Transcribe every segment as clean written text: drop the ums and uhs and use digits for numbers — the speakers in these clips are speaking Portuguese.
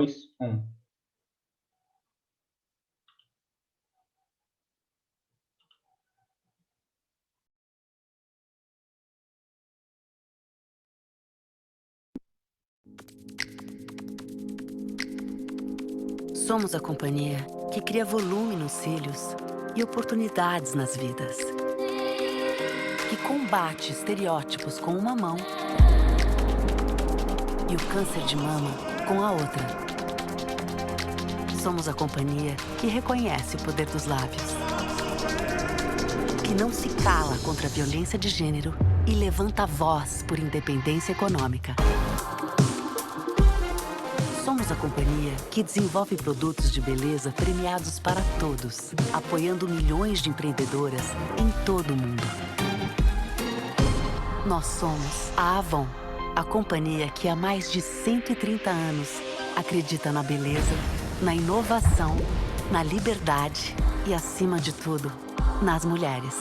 Dois, um. Somos a companhia que cria volume nos cílios e oportunidades nas vidas. Que combate estereótipos com uma mão e o câncer de mama com a outra. Somos a companhia que reconhece o poder dos lábios. Que não se cala contra a violência de gênero e levanta a voz por independência econômica. Somos a companhia que desenvolve produtos de beleza premiados para todos, apoiando milhões de empreendedoras em todo o mundo. Nós somos a Avon, a companhia que há mais de 130 anos acredita na beleza, na inovação, na liberdade e, acima de tudo, nas mulheres.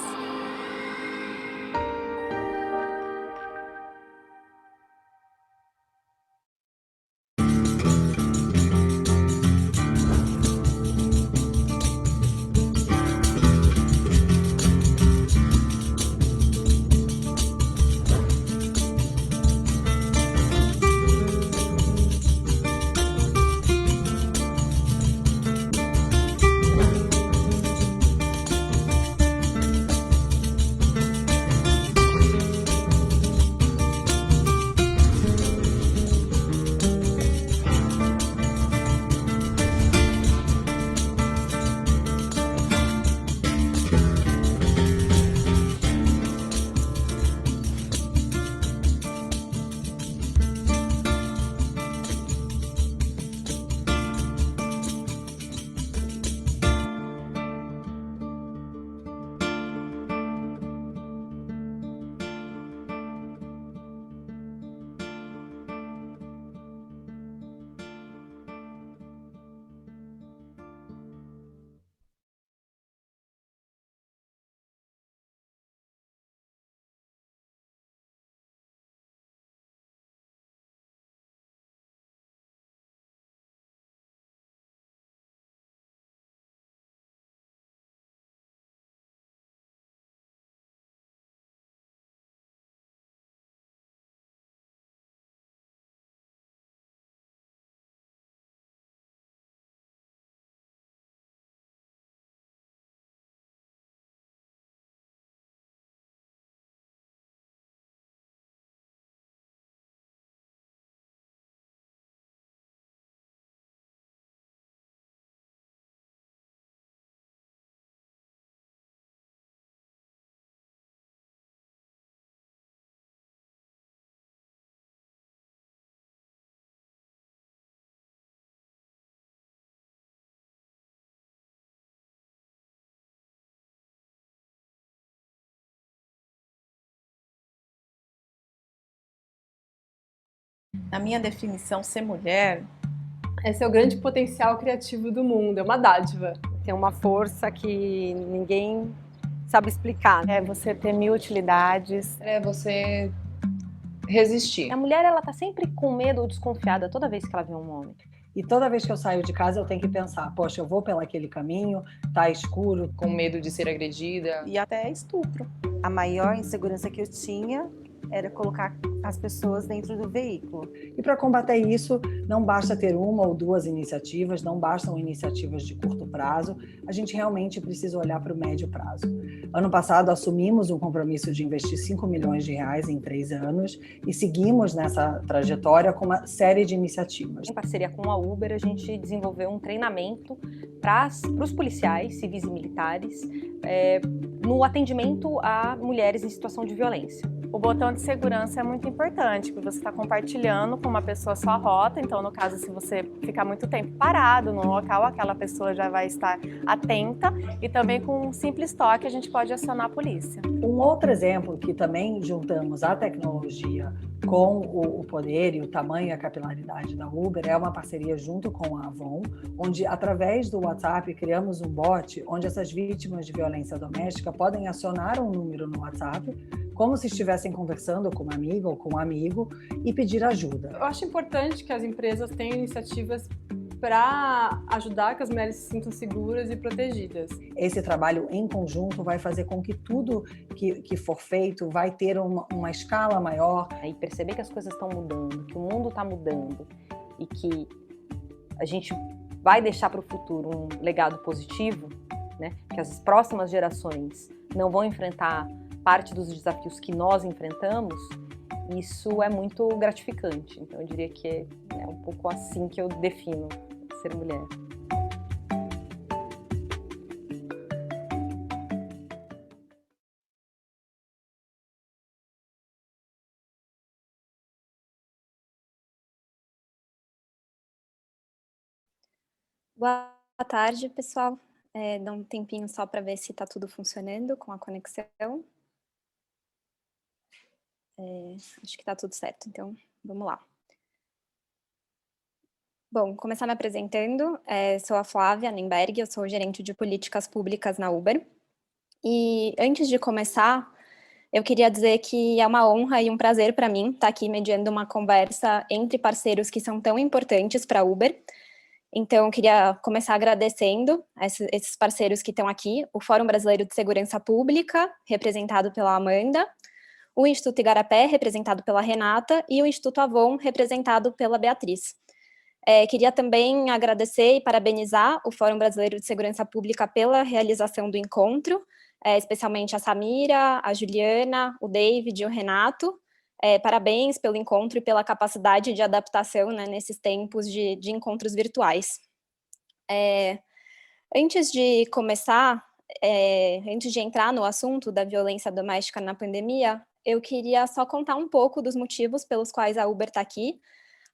Na minha definição, ser mulher é ser o grande potencial criativo do mundo, é uma dádiva. Tem uma força que ninguém sabe explicar. É você ter mil utilidades. É você resistir. A mulher, ela tá sempre com medo ou desconfiada toda vez que ela vê um homem. E toda vez que eu saio de casa, eu tenho que pensar, poxa, eu vou pelo aquele caminho, tá escuro. Com medo de ser agredida. E até estupro. A maior insegurança que eu tinha era colocar as pessoas dentro do veículo. E para combater isso, não basta ter uma ou duas iniciativas, não bastam iniciativas de curto prazo, a gente realmente precisa olhar para o médio prazo. Ano passado, assumimos um compromisso de investir 5 milhões de reais em 3 anos e seguimos nessa trajetória com uma série de iniciativas. Em parceria com a Uber, a gente desenvolveu um treinamento para os policiais, civis e militares, no atendimento a mulheres em situação de violência. O botão de segurança é muito importante, porque você está compartilhando com uma pessoa sua rota, então no caso, se você ficar muito tempo parado no local, aquela pessoa já vai estar atenta, e também com um simples toque a gente pode acionar a polícia. Um outro exemplo que também juntamos a tecnologia com o poder e o tamanho e a capilaridade da Uber é uma parceria junto com a Avon, onde através do WhatsApp criamos um bot onde essas vítimas de violência doméstica podem acionar um número no WhatsApp como se estivessem conversando com uma amiga ou com um amigo e pedir ajuda. Eu acho importante que as empresas tenham iniciativas para ajudar que as mulheres se sintam seguras e protegidas. Esse trabalho em conjunto vai fazer com que tudo que for feito vai ter uma escala maior. E perceber que as coisas estão mudando, que o mundo está mudando e que a gente vai deixar para o futuro um legado positivo, né? Que as próximas gerações não vão enfrentar parte dos desafios que nós enfrentamos, isso é muito gratificante. Então eu diria que é um pouco assim que eu defino ser mulher. Boa tarde, pessoal. Dá um tempinho só para ver se está tudo funcionando com a conexão. Acho que está tudo certo, então vamos lá. Bom, começar me apresentando. Sou a Flávia Nemberg, eu sou gerente de políticas públicas na Uber. E antes de começar, eu queria dizer que é uma honra e um prazer para mim estar aqui mediando uma conversa entre parceiros que são tão importantes para a Uber. Então, eu queria começar agradecendo esses parceiros que estão aqui, o Fórum Brasileiro de Segurança Pública, representado pela Amanda, o Instituto Igarapé, representado pela Renata, e o Instituto Avon, representado pela Beatriz. Queria também agradecer e parabenizar o Fórum Brasileiro de Segurança Pública pela realização do encontro, especialmente a Samira, a Juliana, o David e o Renato. Parabéns pelo encontro e pela capacidade de adaptação, né, nesses tempos de encontros virtuais. Antes de começar, antes de entrar no assunto da violência doméstica na pandemia, eu queria só contar um pouco dos motivos pelos quais a Uber está aqui.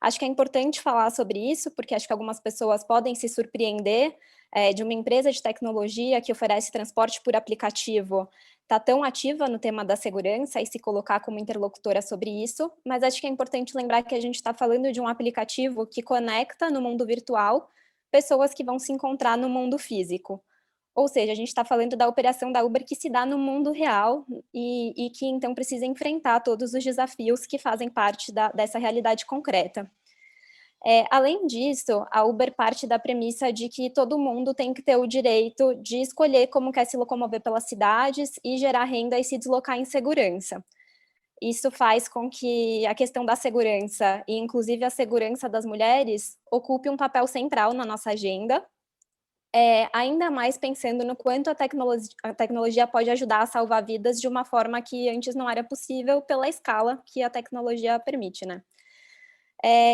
Acho que é importante falar sobre isso, porque acho que algumas pessoas podem se surpreender de uma empresa de tecnologia que oferece transporte por aplicativo está tão ativa no tema da segurança e se colocar como interlocutora sobre isso, mas acho que é importante lembrar que a gente está falando de um aplicativo que conecta no mundo virtual pessoas que vão se encontrar no mundo físico. Ou seja, a gente está falando da operação da Uber que se dá no mundo real e que, então, precisa enfrentar todos os desafios que fazem parte dessa realidade concreta. Além disso, a Uber parte da premissa de que todo mundo tem que ter o direito de escolher como quer se locomover pelas cidades e gerar renda e se deslocar em segurança. Isso faz com que a questão da segurança, e inclusive a segurança das mulheres, ocupe um papel central na nossa agenda, ainda mais pensando no quanto a tecnologia pode ajudar a salvar vidas de uma forma que antes não era possível pela escala que a tecnologia permite, né?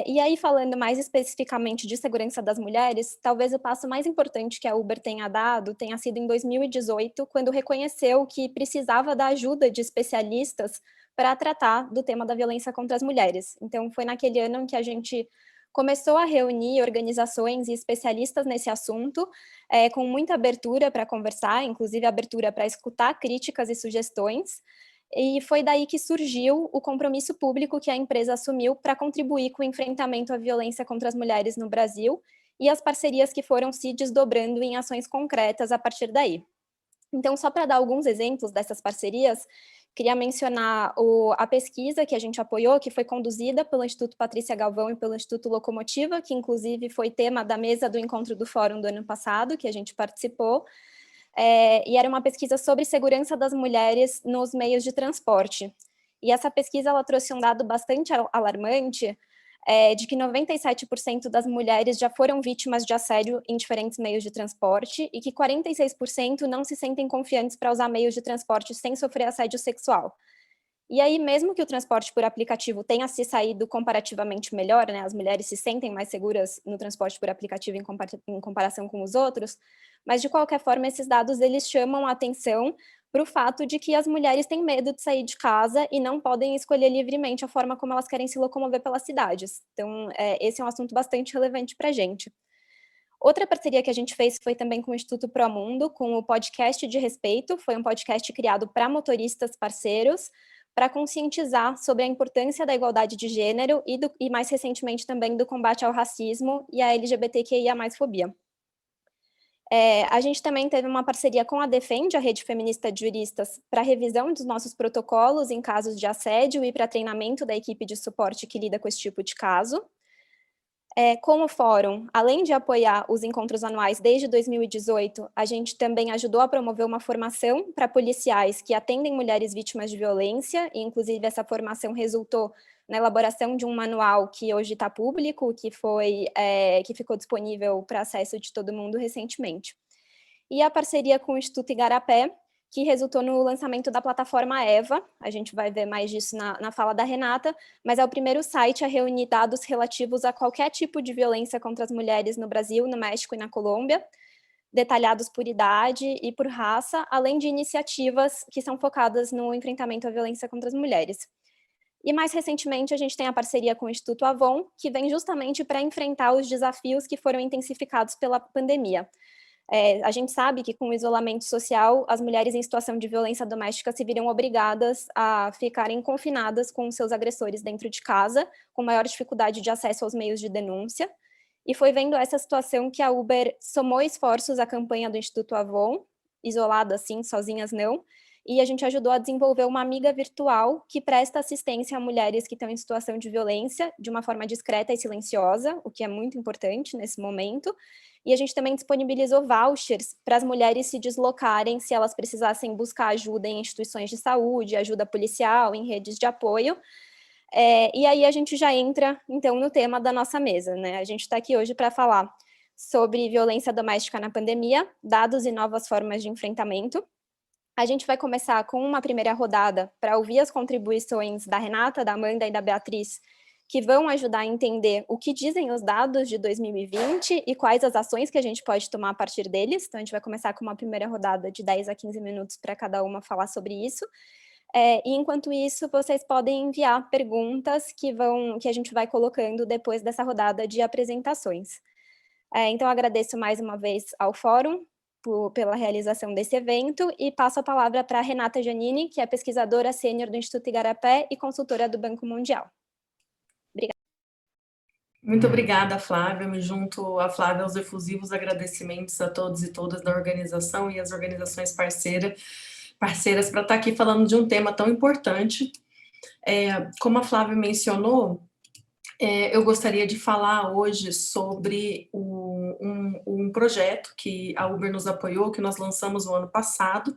E aí, falando mais especificamente de segurança das mulheres, talvez o passo mais importante que a Uber tenha dado tenha sido em 2018, quando reconheceu que precisava da ajuda de especialistas para tratar do tema da violência contra as mulheres. Então, foi naquele ano em que a gente começou a reunir organizações e especialistas nesse assunto, com muita abertura para conversar, inclusive abertura para escutar críticas e sugestões, e foi daí que surgiu o compromisso público que a empresa assumiu para contribuir com o enfrentamento à violência contra as mulheres no Brasil e as parcerias que foram se desdobrando em ações concretas a partir daí. Então, só para dar alguns exemplos dessas parcerias, queria mencionar a pesquisa que a gente apoiou, que foi conduzida pelo Instituto Patrícia Galvão e pelo Instituto Locomotiva, que inclusive foi tema da mesa do encontro do Fórum do ano passado, que a gente participou, e era uma pesquisa sobre segurança das mulheres nos meios de transporte. E essa pesquisa ela trouxe um dado bastante alarmante, de que 97% das mulheres já foram vítimas de assédio em diferentes meios de transporte e que 46% não se sentem confiantes para usar meios de transporte sem sofrer assédio sexual. E aí, mesmo que o transporte por aplicativo tenha se saído comparativamente melhor, né, as mulheres se sentem mais seguras no transporte por aplicativo em comparação com os outros, mas de qualquer forma esses dados eles chamam a atenção para o fato de que as mulheres têm medo de sair de casa e não podem escolher livremente a forma como elas querem se locomover pelas cidades. Então, esse é um assunto bastante relevante para a gente. Outra parceria que a gente fez foi também com o Instituto Promundo, com o Podcast de Respeito, foi um podcast criado para motoristas parceiros, para conscientizar sobre a importância da igualdade de gênero e mais recentemente também do combate ao racismo e à LGBTQIA+-fobia. A gente também teve uma parceria com a Defende, a Rede Feminista de Juristas, para revisão dos nossos protocolos em casos de assédio e para treinamento da equipe de suporte que lida com esse tipo de caso. Como fórum, além de apoiar os encontros anuais desde 2018, a gente também ajudou a promover uma formação para policiais que atendem mulheres vítimas de violência, e inclusive essa formação resultou na elaboração de um manual que hoje está público, que ficou disponível para acesso de todo mundo recentemente. E a parceria com o Instituto Igarapé, que resultou no lançamento da plataforma EVA, a gente vai ver mais disso na fala da Renata, mas é o primeiro site a reunir dados relativos a qualquer tipo de violência contra as mulheres no Brasil, no México e na Colômbia, detalhados por idade e por raça, além de iniciativas que são focadas no enfrentamento à violência contra as mulheres. E mais recentemente a gente tem a parceria com o Instituto Avon, que vem justamente para enfrentar os desafios que foram intensificados pela pandemia. A gente sabe que com o isolamento social, as mulheres em situação de violência doméstica se viram obrigadas a ficarem confinadas com seus agressores dentro de casa, com maior dificuldade de acesso aos meios de denúncia. E foi vendo essa situação que a Uber somou esforços à campanha do Instituto Avon, isolada assim, sozinhas não, e a gente ajudou a desenvolver uma amiga virtual que presta assistência a mulheres que estão em situação de violência de uma forma discreta e silenciosa, o que é muito importante nesse momento. E a gente também disponibilizou vouchers para as mulheres se deslocarem se elas precisassem buscar ajuda em instituições de saúde, ajuda policial, em redes de apoio. E aí a gente já entra, então, no tema da nossa mesa, né? A gente está aqui hoje para falar sobre violência doméstica na pandemia, dados e novas formas de enfrentamento. A gente vai começar com uma primeira rodada para ouvir as contribuições da Renata, da Amanda e da Beatriz, que vão ajudar a entender o que dizem os dados de 2020 e quais as ações que a gente pode tomar a partir deles. Então, a gente vai começar com uma primeira rodada de 10 a 15 minutos para cada uma falar sobre isso. E, enquanto isso, vocês podem enviar perguntas que a gente vai colocando depois dessa rodada de apresentações. Então, agradeço mais uma vez ao Fórum pela realização desse evento e passo a palavra para a Renata Giannini, que é pesquisadora sênior do Instituto Igarapé e consultora do Banco Mundial. Obrigada. Muito obrigada, Flávia. Me junto a Flávia aos efusivos agradecimentos a todos e todas da organização e as organizações parceiras para estar aqui falando de um tema tão importante. Como a Flávia mencionou, eu gostaria de falar hoje sobre um projeto que a Uber nos apoiou, que nós lançamos no ano passado,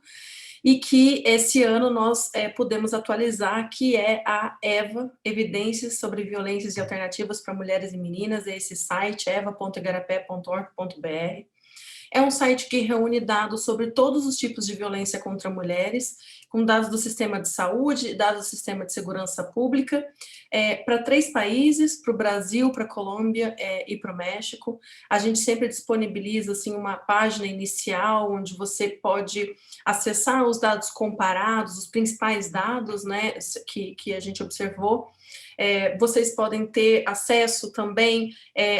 e que esse ano nós pudemos atualizar, que é a EVA, Evidências sobre Violências e Alternativas para Mulheres e Meninas, é esse site, eva.igarapé.org.br. É um site que reúne dados sobre todos os tipos de violência contra mulheres, com dados do sistema de saúde, dados do sistema de segurança pública, para 3 países, para o Brasil, para a Colômbia e para o México. A gente sempre disponibiliza assim, uma página inicial, onde você pode acessar os dados comparados, os principais dados, né, que a gente observou. Vocês podem ter acesso também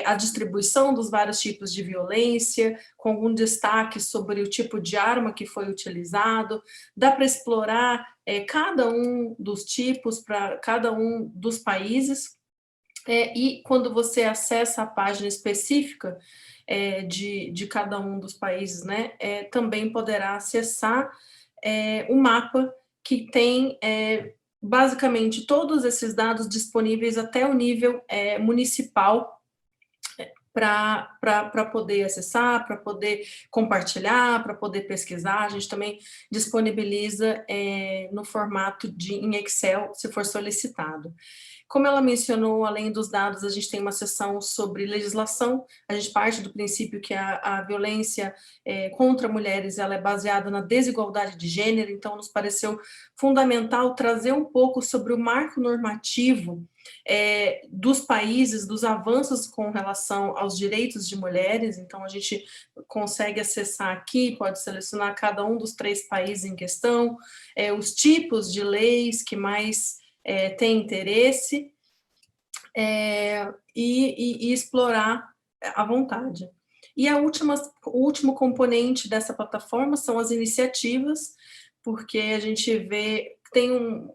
à distribuição dos vários tipos de violência, com algum destaque sobre o tipo de arma que foi utilizado. Dá para explorar cada um dos tipos para cada um dos países. E quando você acessa a página específica de cada um dos países, né, também poderá acessar um mapa que tem basicamente todos esses dados disponíveis até o nível municipal para poder acessar, para poder compartilhar, para poder pesquisar. A gente também disponibiliza no formato em Excel, se for solicitado. Como ela mencionou, além dos dados, a gente tem uma seção sobre legislação. A gente parte do princípio que a violência contra mulheres ela é baseada na desigualdade de gênero, então nos pareceu fundamental trazer um pouco sobre o marco normativo dos países, dos avanços com relação aos direitos de mulheres. Então a gente consegue acessar aqui, pode selecionar cada um dos 3 países em questão, os tipos de leis que mais tem interesse e explorar à vontade. E o último componente dessa plataforma são as iniciativas, porque a gente vê tem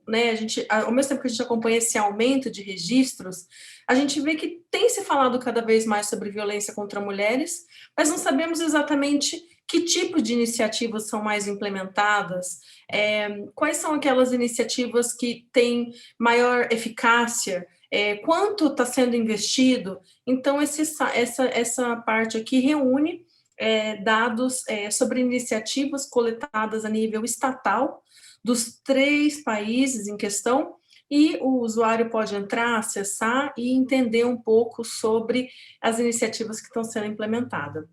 né, ao mesmo tempo que a gente acompanha esse aumento de registros, a gente vê que tem se falado cada vez mais sobre violência contra mulheres, mas não sabemos exatamente que tipo de iniciativas são mais implementadas, quais são aquelas iniciativas que têm maior eficácia, quanto está sendo investido. Então, essa parte aqui reúne dados sobre iniciativas coletadas a nível estatal dos 3 países em questão, e o usuário pode entrar, acessar e entender um pouco sobre as iniciativas que estão sendo implementadas.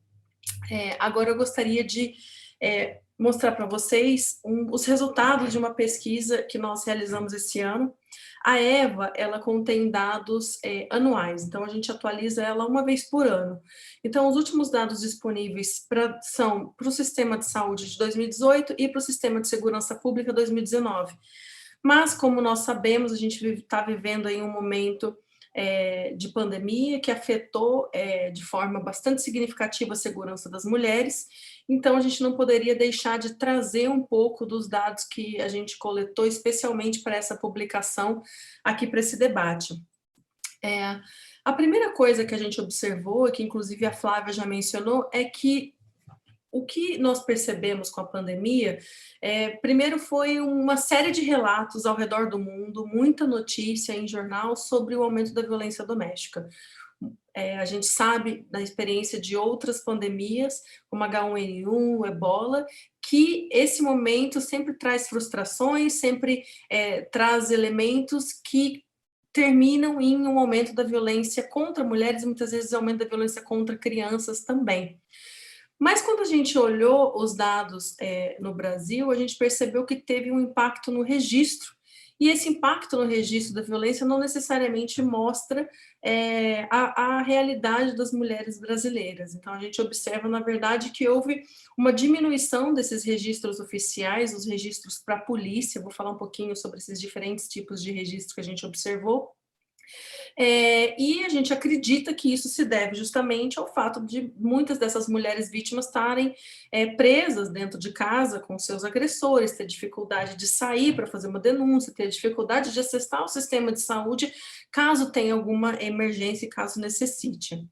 Agora eu gostaria de mostrar para vocês os resultados de uma pesquisa que nós realizamos esse ano. A EVA, ela contém dados anuais, então a gente atualiza ela uma vez por ano. Então, os últimos dados disponíveis são para o Sistema de Saúde de 2018 e para o Sistema de Segurança Pública 2019. Mas, como nós sabemos, a gente está vivendo aí um momento de pandemia que afetou de forma bastante significativa a segurança das mulheres, então a gente não poderia deixar de trazer um pouco dos dados que a gente coletou, especialmente para essa publicação aqui para esse debate. A primeira coisa que a gente observou, que inclusive a Flávia já mencionou, é que o que nós percebemos com a pandemia, primeiro foi uma série de relatos ao redor do mundo, muita notícia em jornal sobre o aumento da violência doméstica. A gente sabe da experiência de outras pandemias, como H1N1, o Ebola, que esse momento sempre traz frustrações, sempre traz elementos que terminam em um aumento da violência contra mulheres, e muitas vezes aumento da violência contra crianças também. Mas quando a gente olhou os dados no Brasil, a gente percebeu que teve um impacto no registro, e esse impacto no registro da violência não necessariamente mostra a realidade das mulheres brasileiras. Então, a gente observa, na verdade, que houve uma diminuição desses registros oficiais, os registros para a polícia. Vou falar um pouquinho sobre esses diferentes tipos de registro que a gente observou. E a gente acredita que isso se deve justamente ao fato de muitas dessas mulheres vítimas estarem presas dentro de casa com seus agressores, ter dificuldade de sair para fazer uma denúncia, ter dificuldade de acessar o sistema de saúde caso tenha alguma emergência e caso necessite.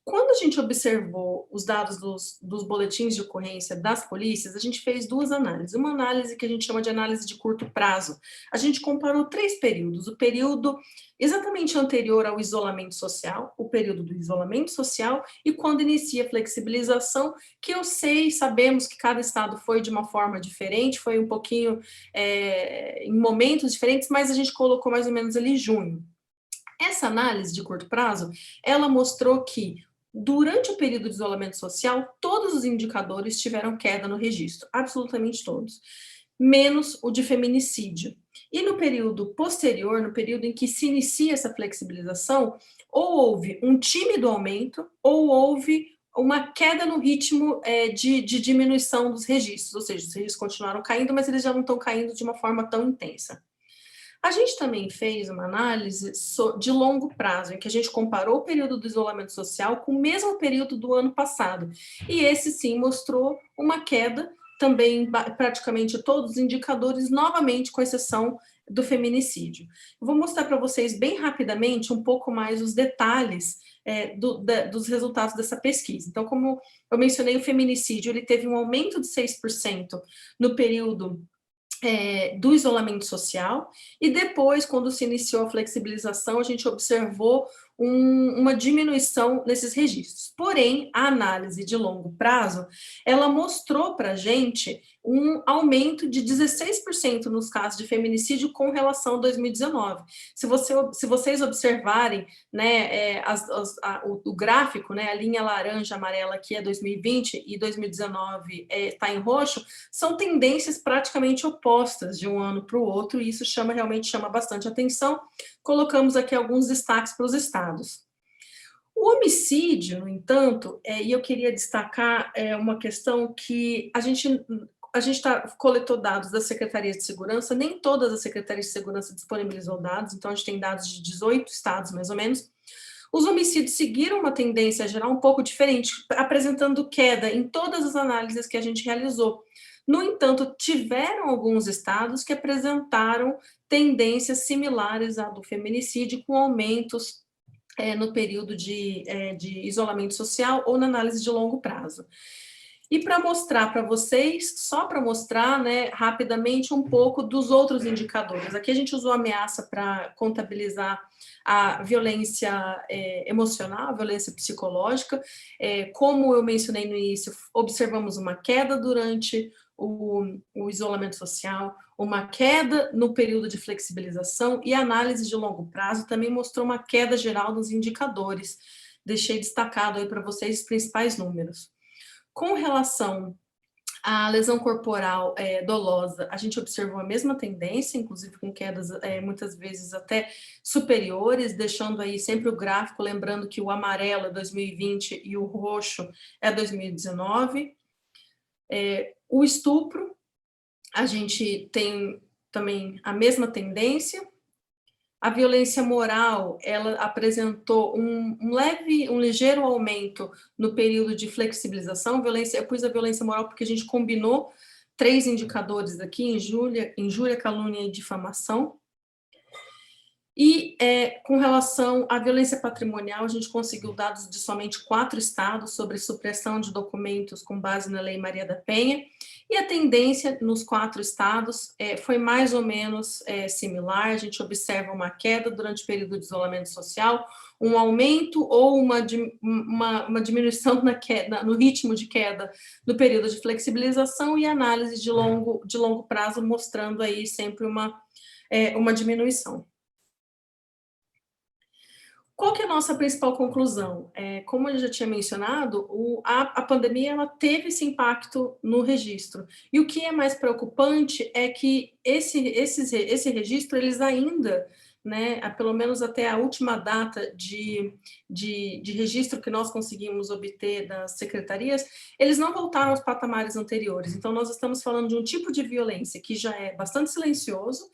Quando a gente observou os dados dos boletins de ocorrência das polícias, a gente fez 2 análises. Uma análise que a gente chama de análise de curto prazo. A gente comparou 3 períodos. O período exatamente anterior ao isolamento social, o período do isolamento social e quando inicia a flexibilização, que sabemos que cada estado foi de uma forma diferente, foi um pouquinho em momentos diferentes, mas a gente colocou mais ou menos ali junho. Essa análise de curto prazo, ela mostrou que, durante o período de isolamento social, todos os indicadores tiveram queda no registro, absolutamente todos, menos o de feminicídio. E no período posterior, no período em que se inicia essa flexibilização, ou houve um tímido aumento, ou houve uma queda no ritmo de diminuição dos registros, ou seja, os registros continuaram caindo, mas eles já não estão caindo de uma forma tão intensa. A gente também fez uma análise de longo prazo, em que a gente comparou o período do isolamento social com o mesmo período do ano passado. E esse, sim, mostrou uma queda também em praticamente todos os indicadores, novamente com exceção do feminicídio. Eu vou mostrar para vocês bem rapidamente um pouco mais os detalhes dos resultados dessa pesquisa. Então, como eu mencionei, o feminicídio ele teve um aumento de 6% no período do isolamento social, e depois, quando se iniciou a flexibilização, a gente observou uma diminuição nesses registros. Porém, a análise de longo prazo, ela mostrou para a gente um aumento de 16% nos casos de feminicídio com relação a 2019. Se vocês observarem, né, o gráfico, né, a linha laranja, amarela aqui é 2020 e 2019 está em roxo, são tendências praticamente opostas de um ano para o outro, e isso realmente chama bastante atenção. Colocamos aqui alguns destaques para os estados. O homicídio, no entanto, e eu queria destacar uma questão que a gente coletou dados da Secretaria de Segurança, nem todas as Secretarias de Segurança disponibilizou dados, então a gente tem dados de 18 estados, mais ou menos. Os homicídios seguiram uma tendência geral um pouco diferente, apresentando queda em todas as análises que a gente realizou. No entanto, tiveram alguns estados que apresentaram tendências similares à do feminicídio, com aumentos no período de isolamento social ou na análise de longo prazo. E para mostrar para vocês, só para mostrar, né, rapidamente um pouco dos outros indicadores. Aqui a gente usou a ameaça para contabilizar a violência emocional, a violência psicológica. Como eu mencionei no início, observamos uma queda durante o isolamento social, uma queda no período de flexibilização, e a análise de longo prazo também mostrou uma queda geral dos indicadores. Deixei destacado aí para vocês os principais números. Com relação à lesão corporal dolosa, a gente observou a mesma tendência, inclusive com quedas muitas vezes até superiores, deixando aí sempre o gráfico, lembrando que o amarelo é 2020 e o roxo é 2019. O estupro, a gente tem também a mesma tendência. A violência moral, ela apresentou um ligeiro aumento no período de flexibilização. Eu pus a violência moral porque a gente combinou 3 indicadores aqui, injúria, calúnia e difamação. E com relação à violência patrimonial, a gente conseguiu dados de somente 4 estados sobre supressão de documentos com base na Lei Maria da Penha, e a tendência nos 4 estados foi mais ou menos similar. A gente observa uma queda durante o período de isolamento social, um aumento ou uma diminuição no ritmo de queda no período de flexibilização, e análise de longo prazo mostrando aí sempre uma diminuição. Qual que é a nossa principal conclusão? Como eu já tinha mencionado, a pandemia ela teve esse impacto no registro. E o que é mais preocupante é que esse registro, eles ainda, né, pelo menos até a última data de registro que nós conseguimos obter das secretarias, eles não voltaram aos patamares anteriores. Então, nós estamos falando de um tipo de violência que já é bastante silencioso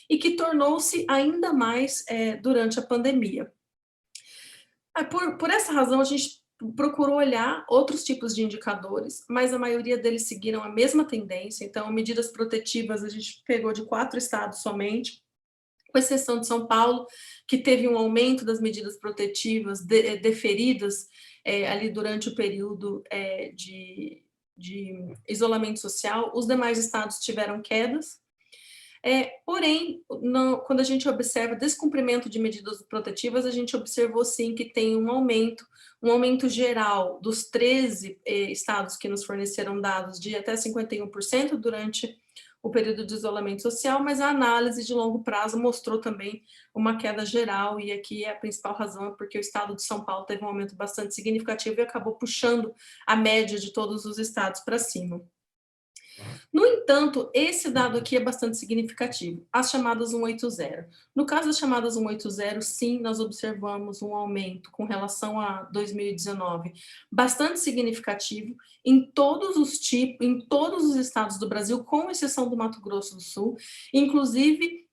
e que tornou-se ainda mais durante a pandemia. Por essa razão, a gente procurou olhar outros tipos de indicadores, mas a maioria deles seguiram a mesma tendência. Então, medidas protetivas a gente pegou de 4 estados somente, com exceção de São Paulo, que teve um aumento das medidas protetivas deferidas ali durante o período de isolamento social. Os demais estados tiveram quedas. Porém, quando a gente observa descumprimento de medidas protetivas, a gente observou sim que tem um aumento geral dos 13 estados que nos forneceram dados de até 51% durante o período de isolamento social, mas a análise de longo prazo mostrou também uma queda geral, e aqui a principal razão é porque o estado de São Paulo teve um aumento bastante significativo e acabou puxando a média de todos os estados para cima. No entanto, esse dado aqui é bastante significativo, as chamadas 180. No caso das chamadas 180, sim, nós observamos um aumento com relação a 2019 bastante significativo em todos os estados do Brasil, com exceção do Mato Grosso do Sul. Inclusive,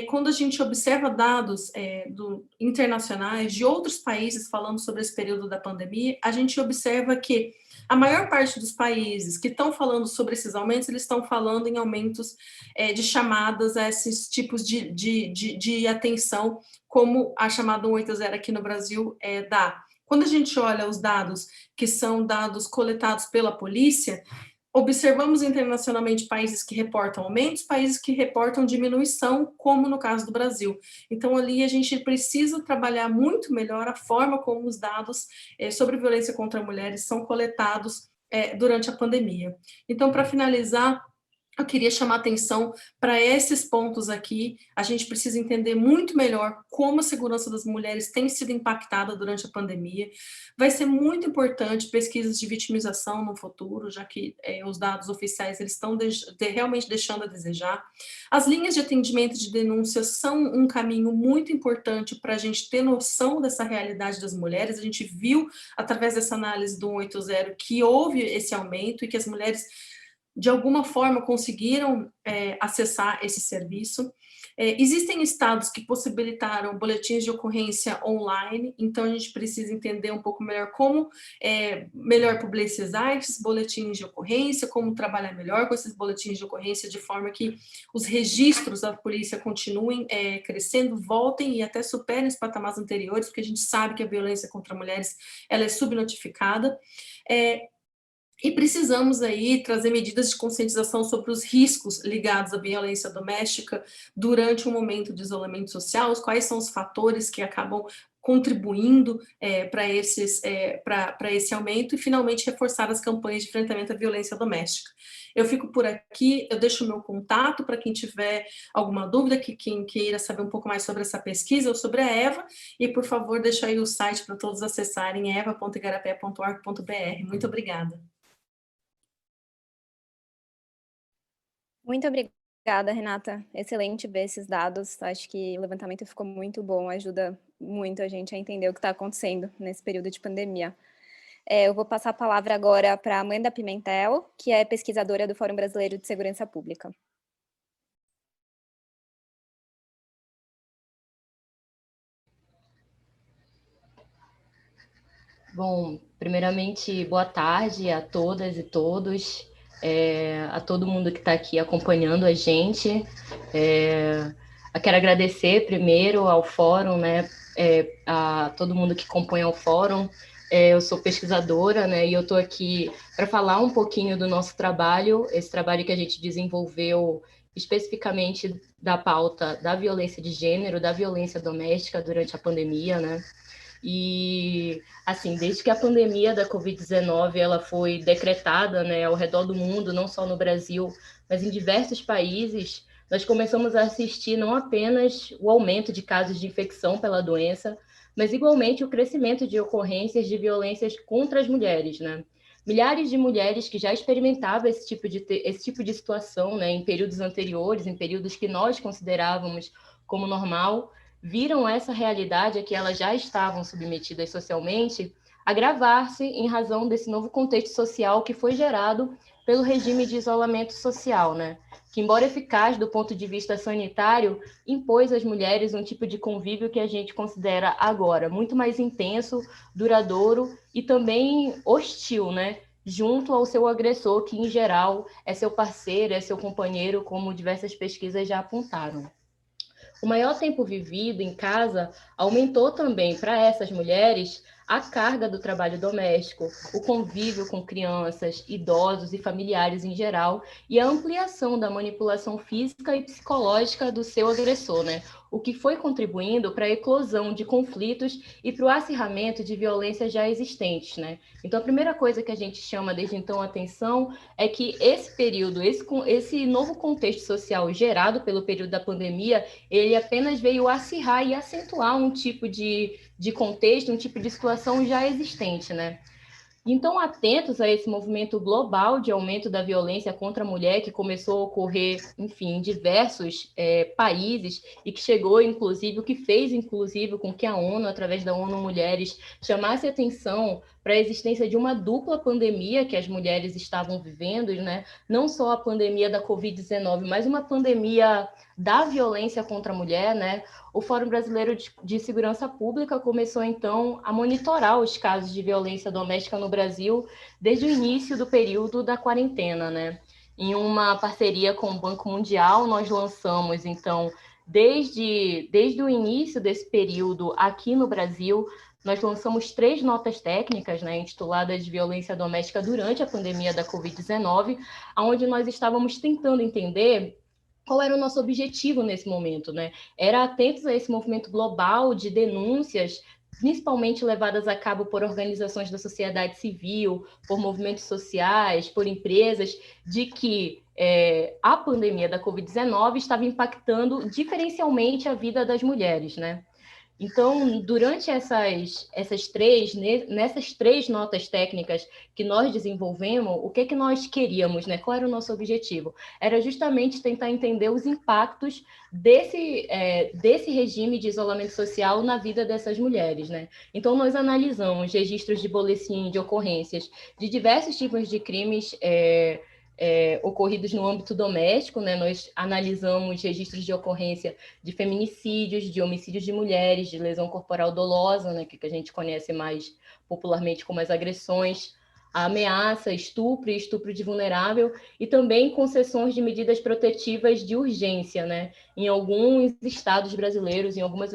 quando a gente observa dados internacionais de outros países falando sobre esse período da pandemia, a gente observa que a maior parte dos países que estão falando sobre esses aumentos, eles estão falando em aumentos de chamadas a esses tipos de atenção, como a chamada 180 aqui no Brasil dá. Quando a gente olha os dados que são dados coletados pela polícia, observamos internacionalmente países que reportam aumentos, países que reportam diminuição, como no caso do Brasil. Então, ali a gente precisa trabalhar muito melhor a forma como os dados sobre violência contra mulheres são coletados durante a pandemia. Então, para finalizar, eu queria chamar atenção para esses pontos aqui. A gente precisa entender muito melhor como a segurança das mulheres tem sido impactada durante a pandemia. Vai ser muito importante pesquisas de vitimização no futuro, já que os dados oficiais eles estão realmente deixando a desejar. As linhas de atendimento de denúncia são um caminho muito importante para a gente ter noção dessa realidade das mulheres. A gente viu, através dessa análise do 180, que houve esse aumento e que as mulheres de alguma forma conseguiram acessar esse serviço. Existem estados que possibilitaram boletins de ocorrência online, então a gente precisa entender um pouco melhor como melhor publicizar esses boletins de ocorrência, como trabalhar melhor com esses boletins de ocorrência de forma que os registros da polícia continuem crescendo, voltem e até superem os patamares anteriores, porque a gente sabe que a violência contra mulheres ela é subnotificada. E precisamos aí trazer medidas de conscientização sobre os riscos ligados à violência doméstica durante um momento de isolamento social, quais são os fatores que acabam contribuindo para esse aumento e, finalmente, reforçar as campanhas de enfrentamento à violência doméstica. Eu fico por aqui, eu deixo o meu contato para quem tiver alguma dúvida, quem queira saber um pouco mais sobre essa pesquisa ou sobre a EVA, e, por favor, deixa aí o site para todos acessarem, eva.igarapé.org.br. Muito obrigada. Muito obrigada, Renata. Excelente ver esses dados. Acho que o levantamento ficou muito bom, ajuda muito a gente a entender o que está acontecendo nesse período de pandemia. Eu vou passar a palavra agora para a Amanda Pimentel, que é pesquisadora do Fórum Brasileiro de Segurança Pública. Bom, primeiramente, boa tarde a todas e todos, a todo mundo que está aqui acompanhando a gente. Eu quero agradecer primeiro ao Fórum, né, a todo mundo que compõe o Fórum. Eu sou pesquisadora, né, e eu estou aqui para falar um pouquinho do nosso trabalho, esse trabalho que a gente desenvolveu especificamente da pauta da violência de gênero, da violência doméstica durante a pandemia, né? E, assim, desde que a pandemia da Covid-19 ela foi decretada, né, ao redor do mundo, não só no Brasil, mas em diversos países, nós começamos a assistir não apenas o aumento de casos de infecção pela doença, mas igualmente o crescimento de ocorrências de violências contra as mulheres, né? Milhares de mulheres que já experimentavam esse tipo de situação, né, em períodos anteriores, em períodos que nós considerávamos como normal, viram essa realidade a que elas já estavam submetidas socialmente agravar-se em razão desse novo contexto social que foi gerado pelo regime de isolamento social, né? Que, embora eficaz do ponto de vista sanitário, impôs às mulheres um tipo de convívio que a gente considera agora muito mais intenso, duradouro e também hostil, né? Junto ao seu agressor, que, em geral, é seu parceiro, é seu companheiro, como diversas pesquisas já apontaram. O maior tempo vivido em casa aumentou também para essas mulheres a carga do trabalho doméstico, o convívio com crianças, idosos e familiares em geral, e a ampliação da manipulação física e psicológica do seu agressor, né? O que foi contribuindo para a eclosão de conflitos e para o acirramento de violências já existentes, né? Então, a primeira coisa que a gente chama desde então a atenção é que esse período, esse novo contexto social gerado pelo período da pandemia, ele apenas veio acirrar e acentuar um tipo de contexto, um tipo de situação já existente, né? Então, atentos a esse movimento global de aumento da violência contra a mulher, que começou a ocorrer, enfim, em diversos países, e que chegou, inclusive, o que fez, inclusive, com que a ONU, através da ONU Mulheres, chamasse atenção para a existência de uma dupla pandemia que as mulheres estavam vivendo, né? Não só a pandemia da Covid-19, mas uma pandemia da violência contra a mulher, né? O Fórum Brasileiro de Segurança Pública começou, então, a monitorar os casos de violência doméstica no Brasil desde o início do período da quarentena, né? Em uma parceria com o Banco Mundial, nós lançamos, então, desde o início desse período aqui no Brasil, nós lançamos 3 notas técnicas, né, intituladas Violência Doméstica durante a pandemia da Covid-19, onde nós estávamos tentando entender qual era o nosso objetivo nesse momento, né? Era atentos a esse movimento global de denúncias, principalmente levadas a cabo por organizações da sociedade civil, por movimentos sociais, por empresas, de que a pandemia da Covid-19 estava impactando diferencialmente a vida das mulheres, né? Então, durante nessas 3 notas técnicas que nós desenvolvemos, o que nós queríamos, né? Qual era o nosso objetivo? Era justamente tentar entender os impactos desse regime de isolamento social na vida dessas mulheres, né? Então, nós analisamos registros de boletim de ocorrências de diversos tipos de crimes ocorridos no âmbito doméstico, né? Nós analisamos registros de ocorrência de feminicídios, de homicídios de mulheres, de lesão corporal dolosa, né? Que a gente conhece mais popularmente como as agressões, a ameaça, estupro e estupro de vulnerável, e também concessões de medidas protetivas de urgência, né? Em alguns estados brasileiros, em algumas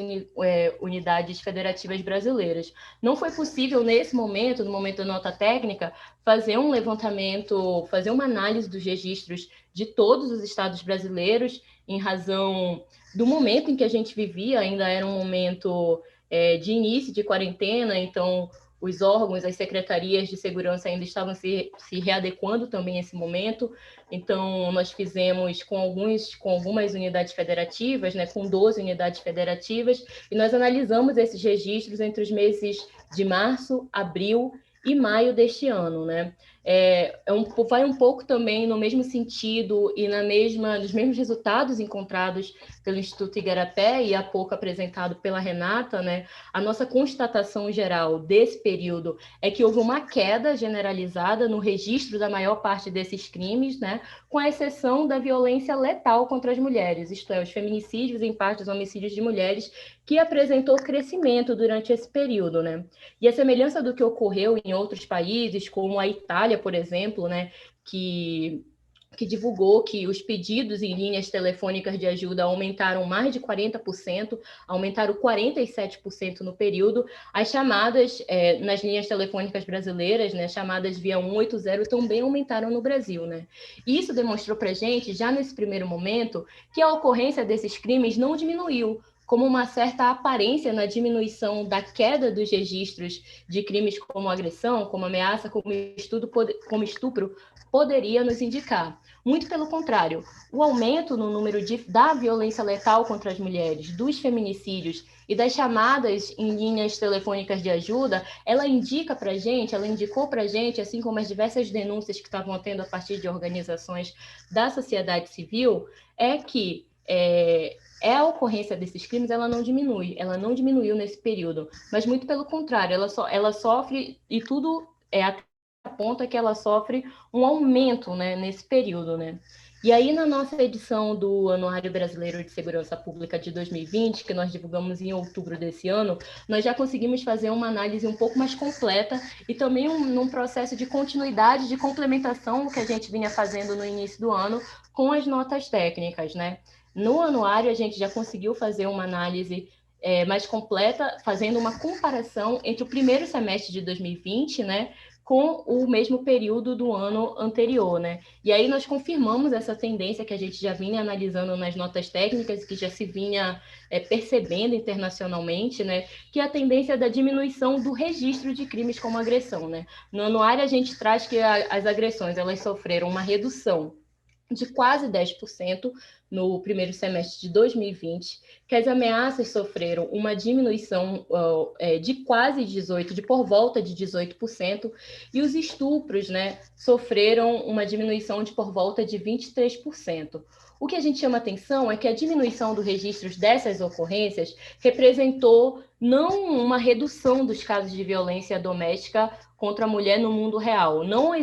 unidades federativas brasileiras. Não foi possível, nesse momento, no momento da nota técnica, fazer um levantamento, fazer uma análise dos registros de todos os estados brasileiros, em razão do momento em que a gente vivia, ainda era um momento de início de quarentena, então os órgãos, as secretarias de segurança ainda estavam se readequando também a esse momento. Então, nós fizemos com algumas unidades federativas, né, com 12 unidades federativas, e nós analisamos esses registros entre os meses de março, abril e maio deste ano, né? Vai um pouco também no mesmo sentido e nos mesmos resultados encontrados pelo Instituto Igarapé e há pouco apresentado pela Renata, né? A nossa constatação geral desse período é que houve uma queda generalizada no registro da maior parte desses crimes, né? Com exceção da violência letal contra as mulheres, isto é, os feminicídios, em parte os homicídios de mulheres, que apresentou crescimento durante esse período, né? E a semelhança do que ocorreu em outros países, como a Itália, por exemplo, né, que divulgou que os pedidos em linhas telefônicas de ajuda aumentaram mais de 40%, aumentaram 47% no período. As chamadas nas linhas telefônicas brasileiras, né, chamadas via 180, também aumentaram no Brasil, né? E isso demonstrou para a gente, já nesse primeiro momento, que a ocorrência desses crimes não diminuiu, como uma certa aparência na diminuição da queda dos registros de crimes como agressão, como ameaça, como estupro, poderia nos indicar. Muito pelo contrário, o aumento no número da violência letal contra as mulheres, dos feminicídios e das chamadas em linhas telefônicas de ajuda, ela indicou para a gente, assim como as diversas denúncias que estavam tendo a partir de organizações da sociedade civil, é que a ocorrência desses crimes, ela não diminuiu nesse período, mas muito pelo contrário, ela sofre, e tudo aponta que ela sofre um aumento, né, nesse período, né? E aí, na nossa edição do Anuário Brasileiro de Segurança Pública de 2020, que nós divulgamos em outubro desse ano, nós já conseguimos fazer uma análise um pouco mais completa e também num processo de continuidade, de complementação que a gente vinha fazendo no início do ano com as notas técnicas, né? No anuário, a gente já conseguiu fazer uma análise mais completa, fazendo uma comparação entre o primeiro semestre de 2020, né, com o mesmo período do ano anterior, né? E aí nós confirmamos essa tendência que a gente já vinha analisando nas notas técnicas, que já se vinha percebendo internacionalmente, né? Que é a tendência da diminuição do registro de crimes como agressão, né? No anuário a gente traz que as agressões, elas sofreram uma redução de quase 10% no primeiro semestre de 2020, que as ameaças sofreram uma diminuição de quase 18%, de por volta de 18%, e os estupros, né, sofreram uma diminuição de por volta de 23%. O que a gente chama atenção é que a diminuição dos registros dessas ocorrências representou não uma redução dos casos de violência doméstica contra a mulher no mundo real. Não